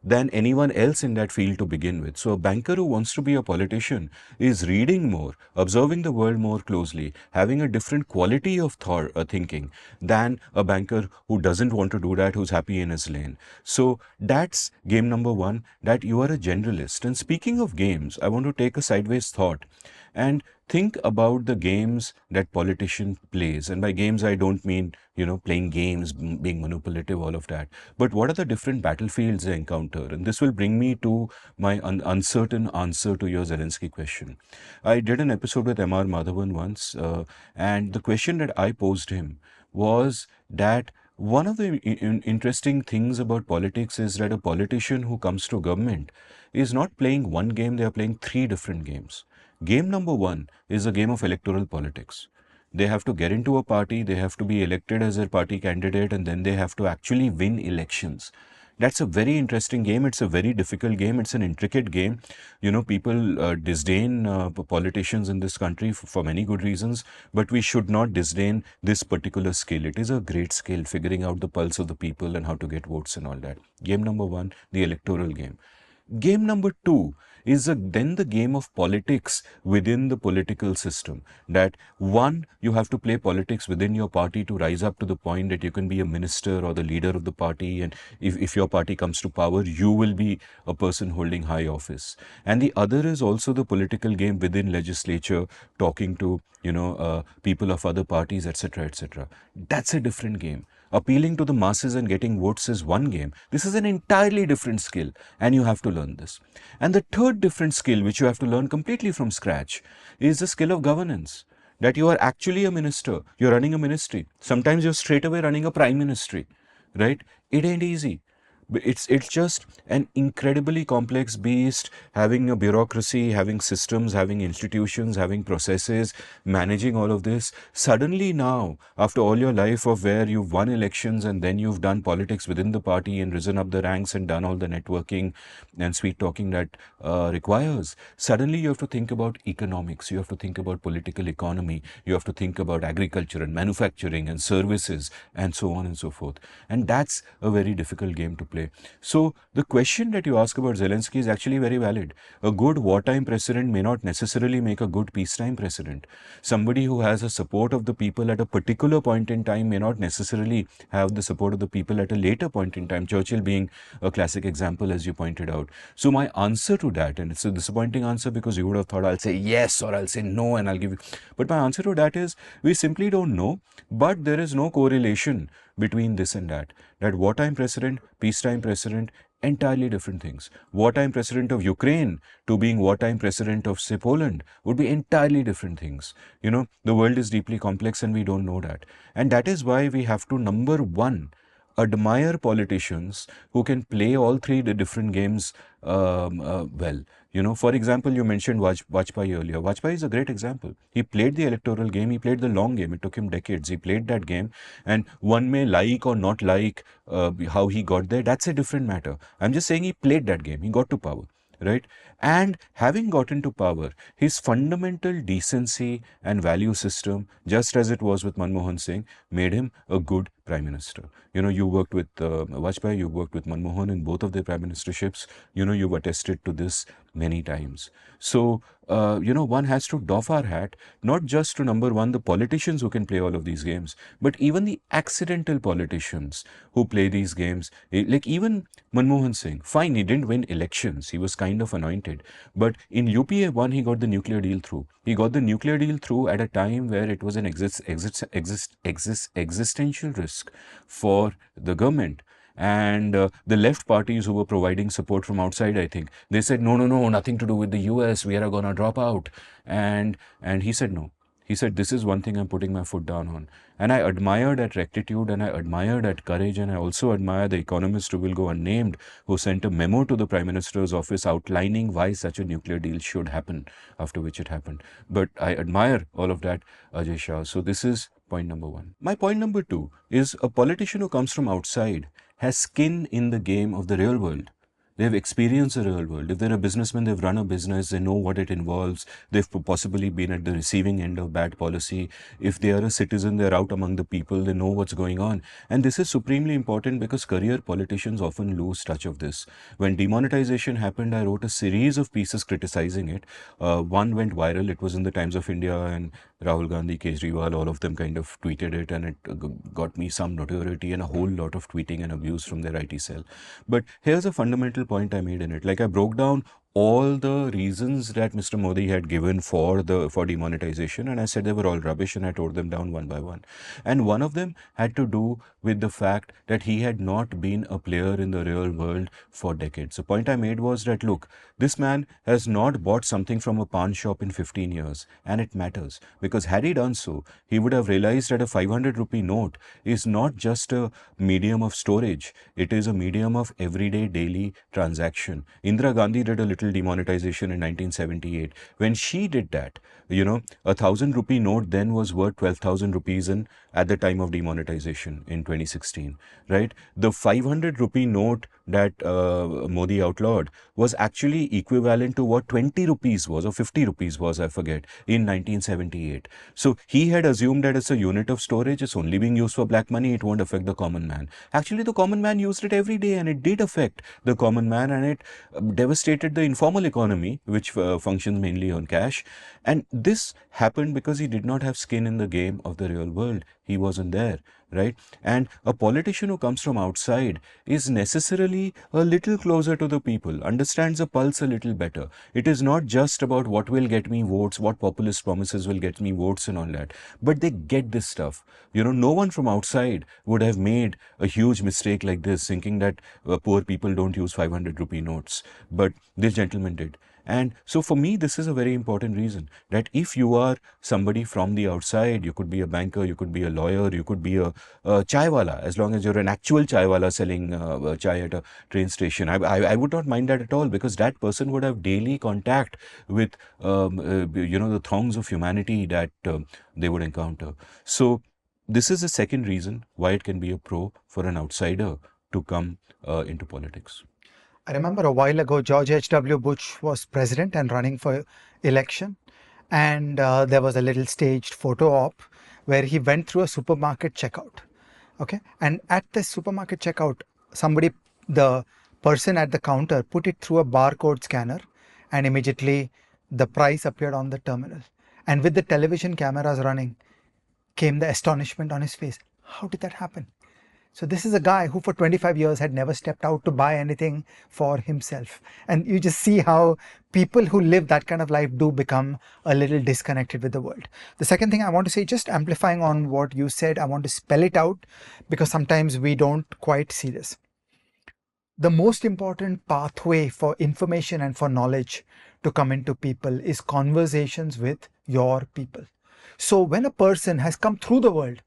than anyone else in that field to begin with. So a banker who wants to be a politician is reading more, observing the world more closely, having a different quality of thought, thinking than a banker who doesn't want to do that, who's happy in his lane. So that's game number 1, that you are a generalist. And speaking of games, I want to take a sideways thought and think about the games that politician plays. And by games, I don't mean, playing games, being manipulative, all of that. But what are the different battlefields they encounter? And this will bring me to my uncertain answer to your Zelensky question. I did an episode with M.R. Madhavan once, and the question that I posed him was that one of the interesting things about politics is that a politician who comes to government is not playing one game, they are playing 3 different games. Game number 1 is a game of electoral politics. They have to get into a party, they have to be elected as their party candidate, and then they have to actually win elections. That's a very interesting game. It's a very difficult game. It's an intricate game. People disdain politicians in this country for many good reasons, but we should not disdain this particular skill. It is a great skill, figuring out the pulse of the people and how to get votes and all that. Game number 1, the electoral game. Game number 2 is then the game of politics within the political system. That one, you have to play politics within your party to rise up to the point that you can be a minister or the leader of the party. And if your party comes to power, you will be a person holding high office. And the other is also the political game within legislature, talking to, people of other parties, etc., etc. That's a different game. Appealing to the masses and getting votes is one game. This is an entirely different skill, and you have to learn this. And the third different skill, which you have to learn completely from scratch, is the skill of governance. That you are actually a minister, you're running a ministry. Sometimes you're straight away running a prime ministry, right? It ain't easy. It's just an incredibly complex beast, having a bureaucracy, having systems, having institutions, having processes, managing all of this. Suddenly now, after all your life of where you've won elections and then you've done politics within the party and risen up the ranks and done all the networking and sweet talking that requires, suddenly you have to think about economics, you have to think about political economy, you have to think about agriculture and manufacturing and services and so on and so forth. And that's a very difficult game to play. So the question that you ask about Zelensky is actually very valid. A good wartime president may not necessarily make a good peacetime president. Somebody who has the support of the people at a particular point in time may not necessarily have the support of the people at a later point in time. Churchill being a classic example, as you pointed out. So my answer to that, and it's a disappointing answer because you would have thought I'll say yes or I'll say no and I'll give you, but my answer to that is we simply don't know, but there is no correlation between this and that. That wartime president, peacetime president, entirely different things. Wartime president of Ukraine to being wartime president of, say, Poland would be entirely different things. You know, the world is deeply complex and we don't know that. And that is why we have to, number one, admire politicians who can play all three the different games well. You know, for example, you mentioned Vajpayee earlier. Vajpayee is a great example. He played the electoral game. He played the long game. It took him decades. He played that game. And one may like or not like how he got there. That's a different matter. I'm just saying he played that game. He got to power. Right? And having gotten to power, his fundamental decency and value system, just as it was with Manmohan Singh, made him a good prime minister. You know, you worked with Vajpayee, you worked with Manmohan in both of their prime ministerships. You know, you've attested to this many times. So, you know, one has to doff our hat, not just to, number one, the politicians who can play all of these games, but even the accidental politicians who play these games. Like even Manmohan Singh, fine, he didn't win elections. He was kind of anointed. But in UPA 1, he got the nuclear deal through. He got the nuclear deal through at a time where it was an existential risk for the government. And the left parties who were providing support from outside, I think, they said, no, no, no, nothing to do with the US. We are going to drop out. And he said, no. He said, this is one thing I'm putting my foot down on. And I admire that rectitude and I admire that courage. And I also admire the economist who will go unnamed, who sent a memo to the Prime Minister's office outlining why such a nuclear deal should happen, after which it happened. But I admire all of that, Ajay Shah. So this is point number one. My point number two is a politician who comes from outside has skin in the game of the real world. They've experienced the real world. If they're a businessman, they've run a business, they know what it involves. They've possibly been at the receiving end of bad policy. If they are a citizen, they're out among the people, they know what's going on. And this is supremely important because career politicians often lose touch of this. When demonetization happened, I wrote a series of pieces criticizing it. One went viral. It was in the Times of India, and Rahul Gandhi, Kejriwal, all of them kind of tweeted it, and it got me some notoriety and a whole lot of tweeting and abuse from their IT cell. But here's a fundamental point I made in it. Like, I broke down all the reasons that Mr. Modi had given for demonetization, and I said they were all rubbish, and I tore them down one by one. And one of them had to do with the fact that he had not been a player in the real world for decades. The point I made was that, look, this man has not bought something from a pawn shop in 15 years, and it matters, because had he done so, he would have realized that a 500 rupee note is not just a medium of storage, it is a medium of everyday daily transaction. Indira Gandhi did a little demonetization in 1978. When she did that, you know, a 1,000 rupee note then was worth 12,000 rupees at the time of demonetization in 2016, right? The 500 rupee note that Modi outlawed was actually equivalent to what 20 rupees was, or 50 rupees was, I forget, in 1978. So he had assumed that it's a unit of storage, it's only being used for black money, it won't affect the common man. Actually, the common man used it every day, and it did affect the common man, and it devastated the informal economy, which functions mainly on cash. And this happened because he did not have skin in the game of the real world. He wasn't there, right? And a politician who comes from outside is necessarily a little closer to the people, understands the pulse a little better. It is not just about what will get me votes, what populist promises will get me votes and all that, but they get this stuff. You know, no one from outside would have made a huge mistake like this, thinking that poor people don't use 500 rupee notes. But this gentleman did. And so for me, this is a very important reason that if you are somebody from the outside, you could be a banker, you could be a lawyer, you could be a chai wala, as long as you're an actual chai wala selling chai at a train station. I would not mind that at all, because that person would have daily contact with, the throngs of humanity that they would encounter. So this is the second reason why it can be a pro for an outsider to come into politics. I remember a while ago, George H.W. Bush was president and running for election. And there was a little staged photo op where he went through a supermarket checkout. Okay. And at the supermarket checkout, the person at the counter put it through a barcode scanner, and immediately the price appeared on the terminal. And with the television cameras running, came the astonishment on his face. How did that happen? So this is a guy who for 25 years had never stepped out to buy anything for himself. And you just see how people who live that kind of life do become a little disconnected with the world. The second thing I want to say, just amplifying on what you said, I want to spell it out because sometimes we don't quite see this. The most important pathway for information and for knowledge to come into people is conversations with your people. So when a person has come through the world,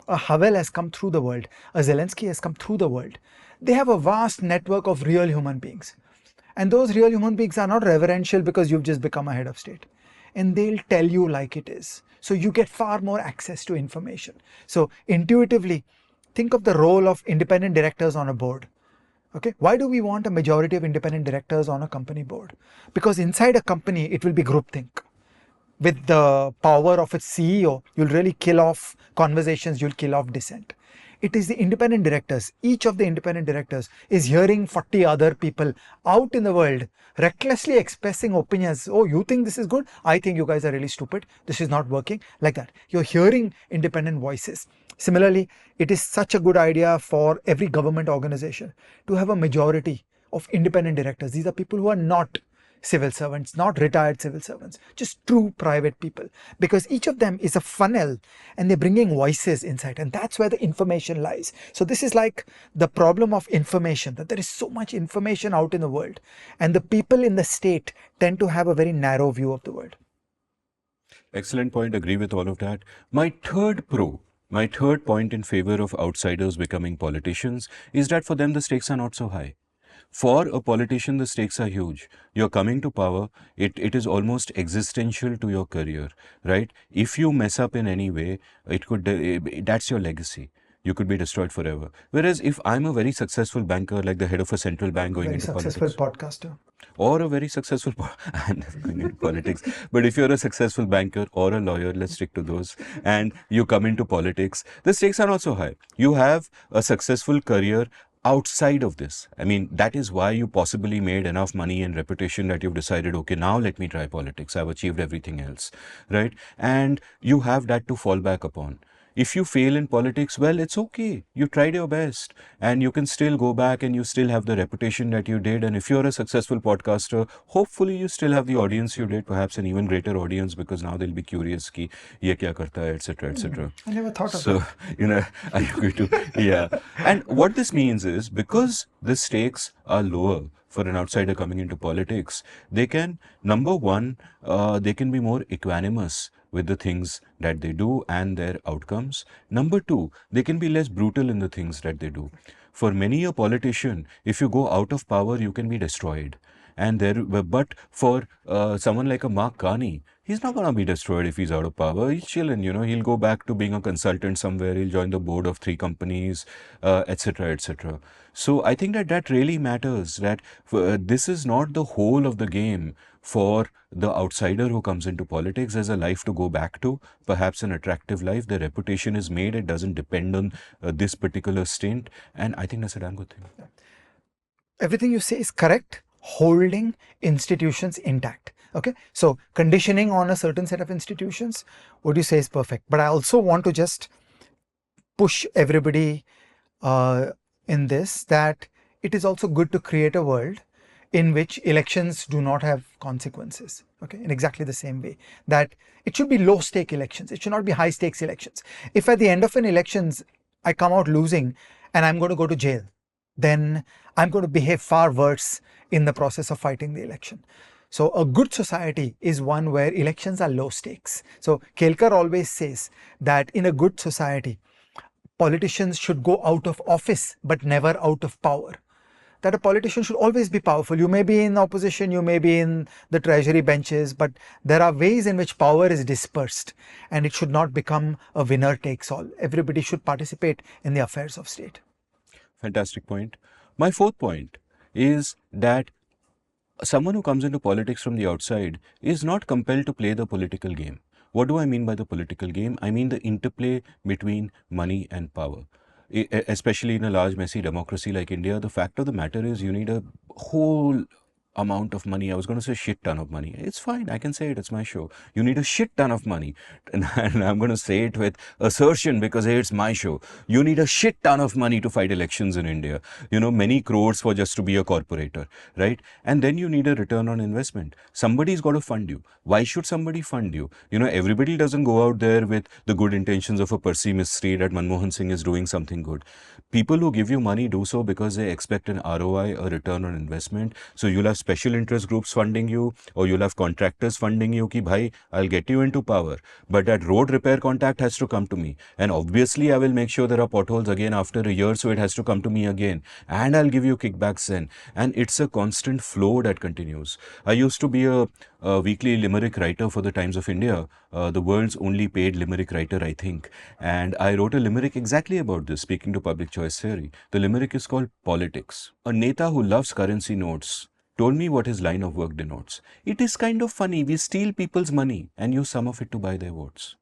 a Havel has come through the world, a Zelenskyy has come through the world, they have a vast network of real human beings. And those real human beings are not reverential because you've just become a head of state. And they'll tell you like it is. So you get far more access to information. So intuitively, think of the role of independent directors on a board. Okay, why do we want a majority of independent directors on a company board? Because inside a company, it will be groupthink. With the power of its CEO, you'll really kill off conversations, you'll kill off dissent. It is the independent directors. Each of the independent directors is hearing 40 other people out in the world recklessly expressing opinions. Oh, you think this is good? I think you guys are really stupid. This is not working. Like that. You're hearing independent voices. Similarly, it is such a good idea for every government organization to have a majority of independent directors. These are people who are not civil servants, not retired civil servants, just true private people, because each of them is a funnel and they're bringing voices inside, and that's where the information lies. So this is like the problem of information, that there is so much information out in the world and the people in the state tend to have a very narrow view of the world. Excellent point. Agree with all of that. My third point in favor of outsiders becoming politicians is that for them the stakes are not so high. For a politician, the stakes are huge. You're coming to power, it is almost existential to your career, right? If you mess up in any way, that's your legacy. You could be destroyed forever. Whereas if I'm a very successful banker, like the head of a central bank going into politics. Very successful podcaster. Or a very successful, I'm never going into politics, but if you're a successful banker or a lawyer, let's stick to those, and you come into politics, the stakes are not so high. You have a successful career outside of this. I mean, that is why you possibly made enough money and reputation that you've decided, okay, now let me try politics. I've achieved everything else, right? And you have that to fall back upon. If you fail in politics, well, it's okay. You tried your best and you can still go back and you still have the reputation that you did. And if you're a successful podcaster, hopefully you still have the audience you did, perhaps an even greater audience, because now they'll be curious ki ye kya karta hai, etc., etc. I never thought of that. So, are you going to, yeah. And what this means is, because the stakes are lower for an outsider coming into politics, they can, number one, they can be more equanimous with the things that they do and their outcomes. Number two, they can be less brutal in the things that they do. For many a politician, if you go out of power, you can be destroyed. But for someone like a Mark Carney, he's not going to be destroyed if he's out of power. He's chilling, he'll go back to being a consultant somewhere. He'll join the board of 3 companies, etc., etc. So I think that really matters, that this is not the whole of the game for the outsider who comes into politics. There's a life to go back to, perhaps an attractive life. The reputation is made. It doesn't depend on this particular stint. And I think that's a damn good thing. Everything you say is correct, holding institutions intact. Okay, so conditioning on a certain set of institutions, what you say is perfect. But I also want to just push everybody in this, that it is also good to create a world in which elections do not have consequences. Okay, in exactly the same way that it should be low stake elections. It should not be high stakes elections. If at the end of an elections, I come out losing and I'm going to go to jail, then I'm going to behave far worse in the process of fighting the election. So a good society is one where elections are low stakes. So Kelkar always says that in a good society, politicians should go out of office but never out of power. That a politician should always be powerful. You may be in opposition, you may be in the treasury benches, but there are ways in which power is dispersed, and it should not become a winner takes all. Everybody should participate in the affairs of state. Fantastic point. My fourth point is that someone who comes into politics from the outside is not compelled to play the political game. What do I mean by the political game? I mean the interplay between money and power. Especially in a large, messy democracy like India, the fact of the matter is you need a whole amount of money. I was going to say shit ton of money. It's fine. I can say it. It's my show. You need a shit ton of money. And I'm going to say it with assertion because hey, it's my show. You need a shit ton of money to fight elections in India. You know, many crores for just to be a corporator, right? And then you need a return on investment. Somebody's got to fund you. Why should somebody fund you? You know, everybody doesn't go out there with the good intentions of a Percy mystery that Manmohan Singh is doing something good. People who give you money do so because they expect an ROI, a return on investment. So you'll have special interest groups funding you, or you'll have contractors funding you ki bhai, I'll get you into power, but that road repair contract has to come to me, and obviously I will make sure there are potholes again after a year, so it has to come to me again, and I'll give you kickbacks then, and it's a constant flow that continues. I used to be a weekly limerick writer for the Times of India, the world's only paid limerick writer, I think, and I wrote a limerick exactly about this, speaking to public choice theory. The limerick is called Politics. A neta who loves currency notes told me what his line of work denotes. It is kind of funny. We steal people's money and use some of it to buy their votes.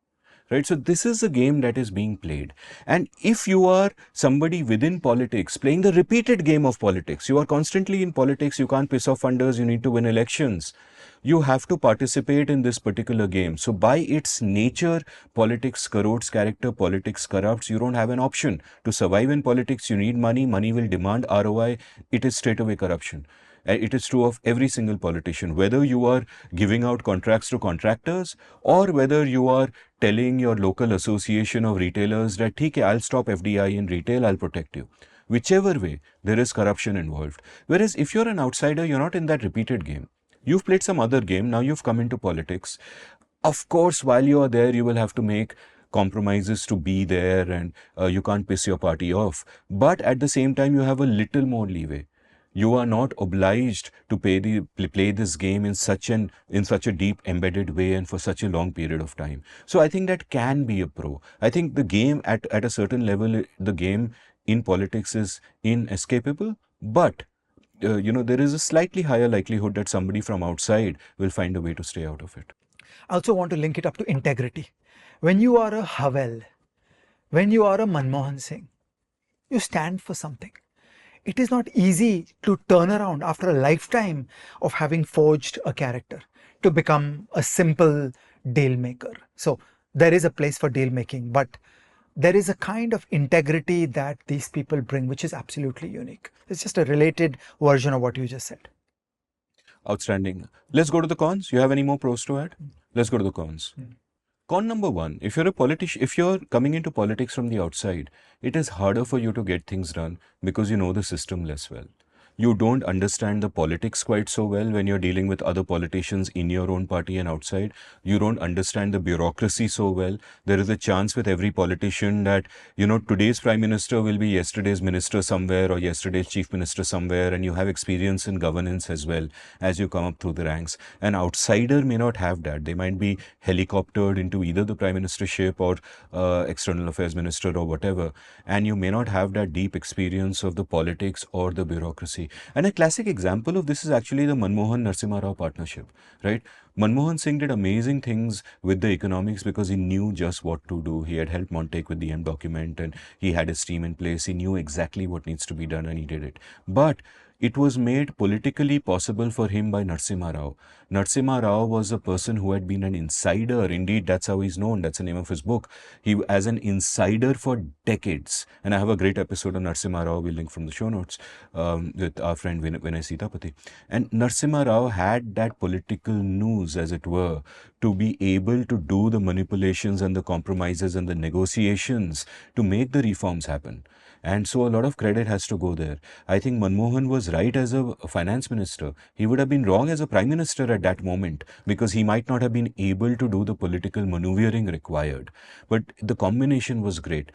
Right? So this is a game that is being played. And if you are somebody within politics playing the repeated game of politics, you are constantly in politics, you can't piss off funders, you need to win elections. You have to participate in this particular game. So by its nature, politics corrodes character, politics corrupts. You don't have an option. To survive in politics, you need money. Money will demand ROI. It is straightaway corruption. It is true of every single politician, whether you are giving out contracts to contractors or whether you are telling your local association of retailers that, "Theek hai, I'll stop FDI in retail, I'll protect you." Whichever way, there is corruption involved. Whereas if you're an outsider, you're not in that repeated game. You've played some other game, now you've come into politics. Of course, while you are there, you will have to make compromises to be there, and you can't piss your party off. But at the same time, you have a little more leeway. You are not obliged to play this game in such a deep embedded way and for such a long period of time. So I think that can be a pro. I think the game at a certain level, the game in politics is inescapable, but there is a slightly higher likelihood that somebody from outside will find a way to stay out of it. I also want to link it up to integrity. When you are a Havel, when you are a Manmohan Singh, you stand for something. It is not easy to turn around after a lifetime of having forged a character to become a simple deal maker. So there is a place for deal making, but there is a kind of integrity that these people bring, which is absolutely unique. It's just a related version of what you just said. Outstanding. Let's go to the cons. You have any more pros to add? Let's go to the cons. Con number one, if you're a politician, if you're coming into politics from the outside, it is harder for you to get things done because you know the system less well. You don't understand the politics quite so well when you're dealing with other politicians in your own party and outside. You don't understand the bureaucracy so well. There is a chance with every politician that, today's prime minister will be yesterday's minister somewhere or yesterday's chief minister somewhere, and you have experience in governance as well as you come up through the ranks. An outsider may not have that. They might be helicoptered into either the prime ministership or external affairs minister or whatever, and you may not have that deep experience of the politics or the bureaucracy. And a classic example of this is actually the Manmohan Narsimha Rao partnership, right? Manmohan Singh did amazing things with the economics because he knew just what to do. He had helped Montek with the M document and he had his team in place. He knew exactly what needs to be done and he did it. But it was made politically possible for him by Narsimha Rao. Narsimha Rao was a person who had been an insider. Indeed, that's how he's known. That's the name of his book. He as an insider for decades. And I have a great episode on Narsimha Rao. We'll link from the show notes with our friend Vinay Sitapati. And Narsimha Rao had that political nous avenues, as it were, to be able to do the manipulations and the compromises and the negotiations to make the reforms happen. And so a lot of credit has to go there. I think Manmohan was right as a finance minister. He would have been wrong as a prime minister at that moment because he might not have been able to do the political maneuvering required. But the combination was great.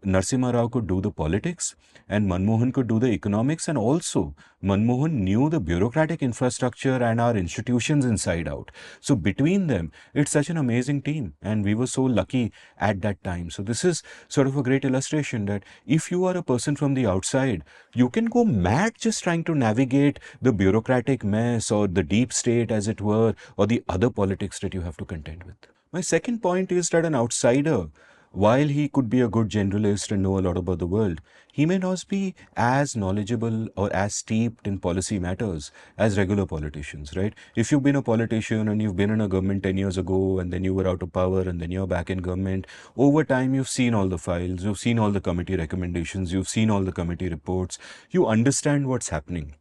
Narasimha Rao could do the politics and Manmohan could do the economics, and also Manmohan knew the bureaucratic infrastructure and our institutions inside out. So between them, it's such an amazing team, and we were so lucky at that time. So this is sort of a great illustration that if you are a person from the outside, you can go mad just trying to navigate the bureaucratic mess or the deep state, as it were, or the other politics that you have to contend with. My second point is that an outsider, while he could be a good generalist and know a lot about the world, he may not be as knowledgeable or as steeped in policy matters as regular politicians, right? If you've been a politician and you've been in a government 10 years ago and then you were out of power and then you're back in government, over time you've seen all the files, you've seen all the committee recommendations, you've seen all the committee reports, you understand what's happening.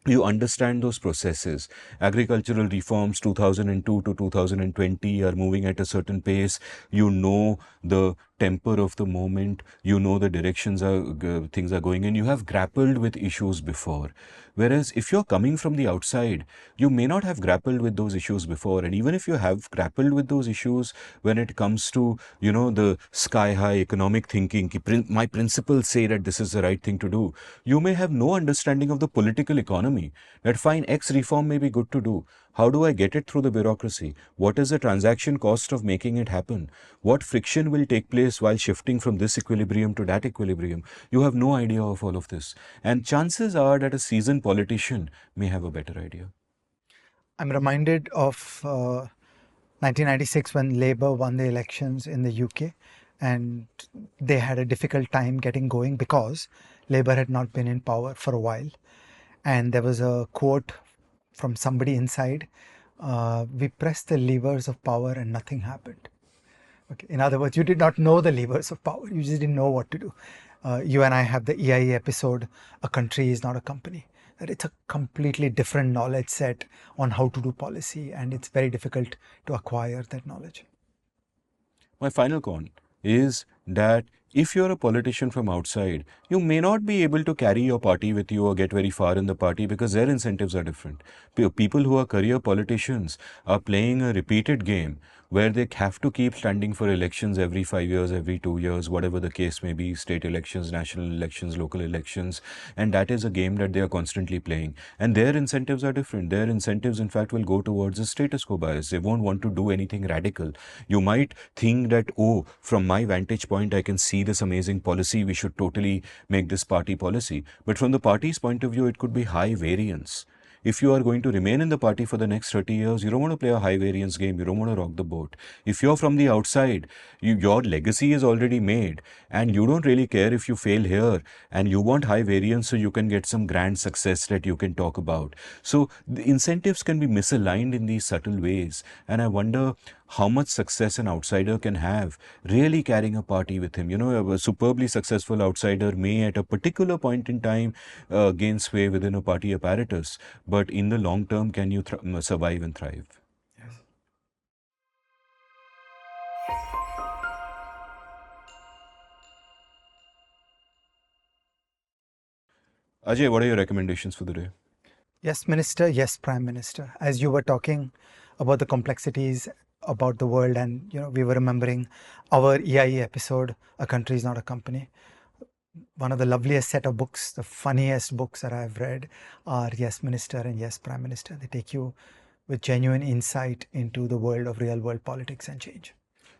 You understand those processes. Agricultural reforms 2002 to 2020 are moving at a certain pace. You know the temper of the moment. You know the directions things are going in. You have grappled with issues before. Whereas if you're coming from the outside, you may not have grappled with those issues before. And even if you have grappled with those issues when it comes to, the sky high economic thinking, my principles say that this is the right thing to do, you may have no understanding of the political economy. That fine, X reform may be good to do. How do I get it through the bureaucracy? What is the transaction cost of making it happen? What friction will take place while shifting from this equilibrium to that equilibrium? You have no idea of all of this. And chances are that a seasoned politician may have a better idea. I'm reminded of 1996 when Labour won the elections in the UK, and they had a difficult time getting going because Labour had not been in power for a while. And there was a quote from somebody inside, we pressed the levers of power and nothing happened. Okay. In other words, you did not know the levers of power. You just didn't know what to do. You and I have the EIE episode, A Country is Not a Company. That it's a completely different knowledge set on how to do policy, and it's very difficult to acquire that knowledge. My final con is that if you're a politician from outside, you may not be able to carry your party with you or get very far in the party because their incentives are different. People who are career politicians are playing a repeated game where they have to keep standing for elections every 5 years, every 2 years, whatever the case may be, state elections, national elections, local elections. And that is a game that they are constantly playing. And their incentives are different. Their incentives, in fact, will go towards a status quo bias. They won't want to do anything radical. You might think that, oh, from my vantage point, I can see this amazing policy. We should totally make this party policy. But from the party's point of view, it could be high variance. If you are going to remain in the party for the next 30 years, you don't want to play a high variance game. You don't want to rock the boat. If you're from the outside, your legacy is already made and you don't really care if you fail here, and you want high variance so you can get some grand success that you can talk about. So the incentives can be misaligned in these subtle ways. And I wonder how much success an outsider can have really carrying a party with him. A superbly successful outsider may at a particular point in time gain sway within a party apparatus, but in the long term, can you survive and thrive? Yes. Ajay, what are your recommendations for the day? Yes, Minister. Yes, Prime Minister. As you were talking about the complexities about the world, and we were remembering our EIE episode, A Country is Not a Company. One of the loveliest set of books, the funniest books that I've read are Yes, Minister and Yes, Prime Minister. They take you with genuine insight into the world of real world politics and change.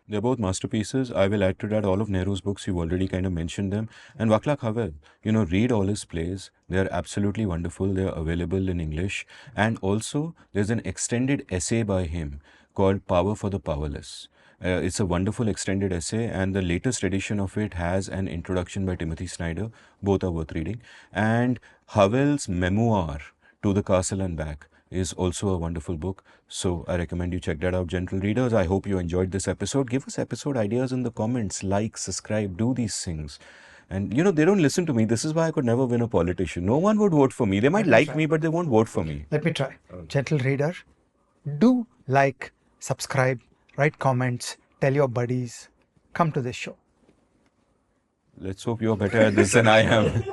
They're both masterpieces. I will add to that all of Nehru's books. You've already kind of mentioned them. And Václav Havel, read all his plays. They're absolutely wonderful. They're available in English. And also, there's an extended essay by him called Power for the Powerless. It's a wonderful extended essay, and the latest edition of it has an introduction by Timothy Snyder. Both are worth reading. And Havel's memoir, To the Castle and Back, is also a wonderful book. So I recommend you check that out, gentle readers. I hope you enjoyed this episode. Give us episode ideas in the comments. Like, subscribe, do these things. And they don't listen to me. This is why I could never win a politician. No one would vote for me. They might like me, but they won't vote for me. Let me try. Gentle reader, do like, subscribe, write comments, tell your buddies, come to this show. Let's hope you're better at this than I am.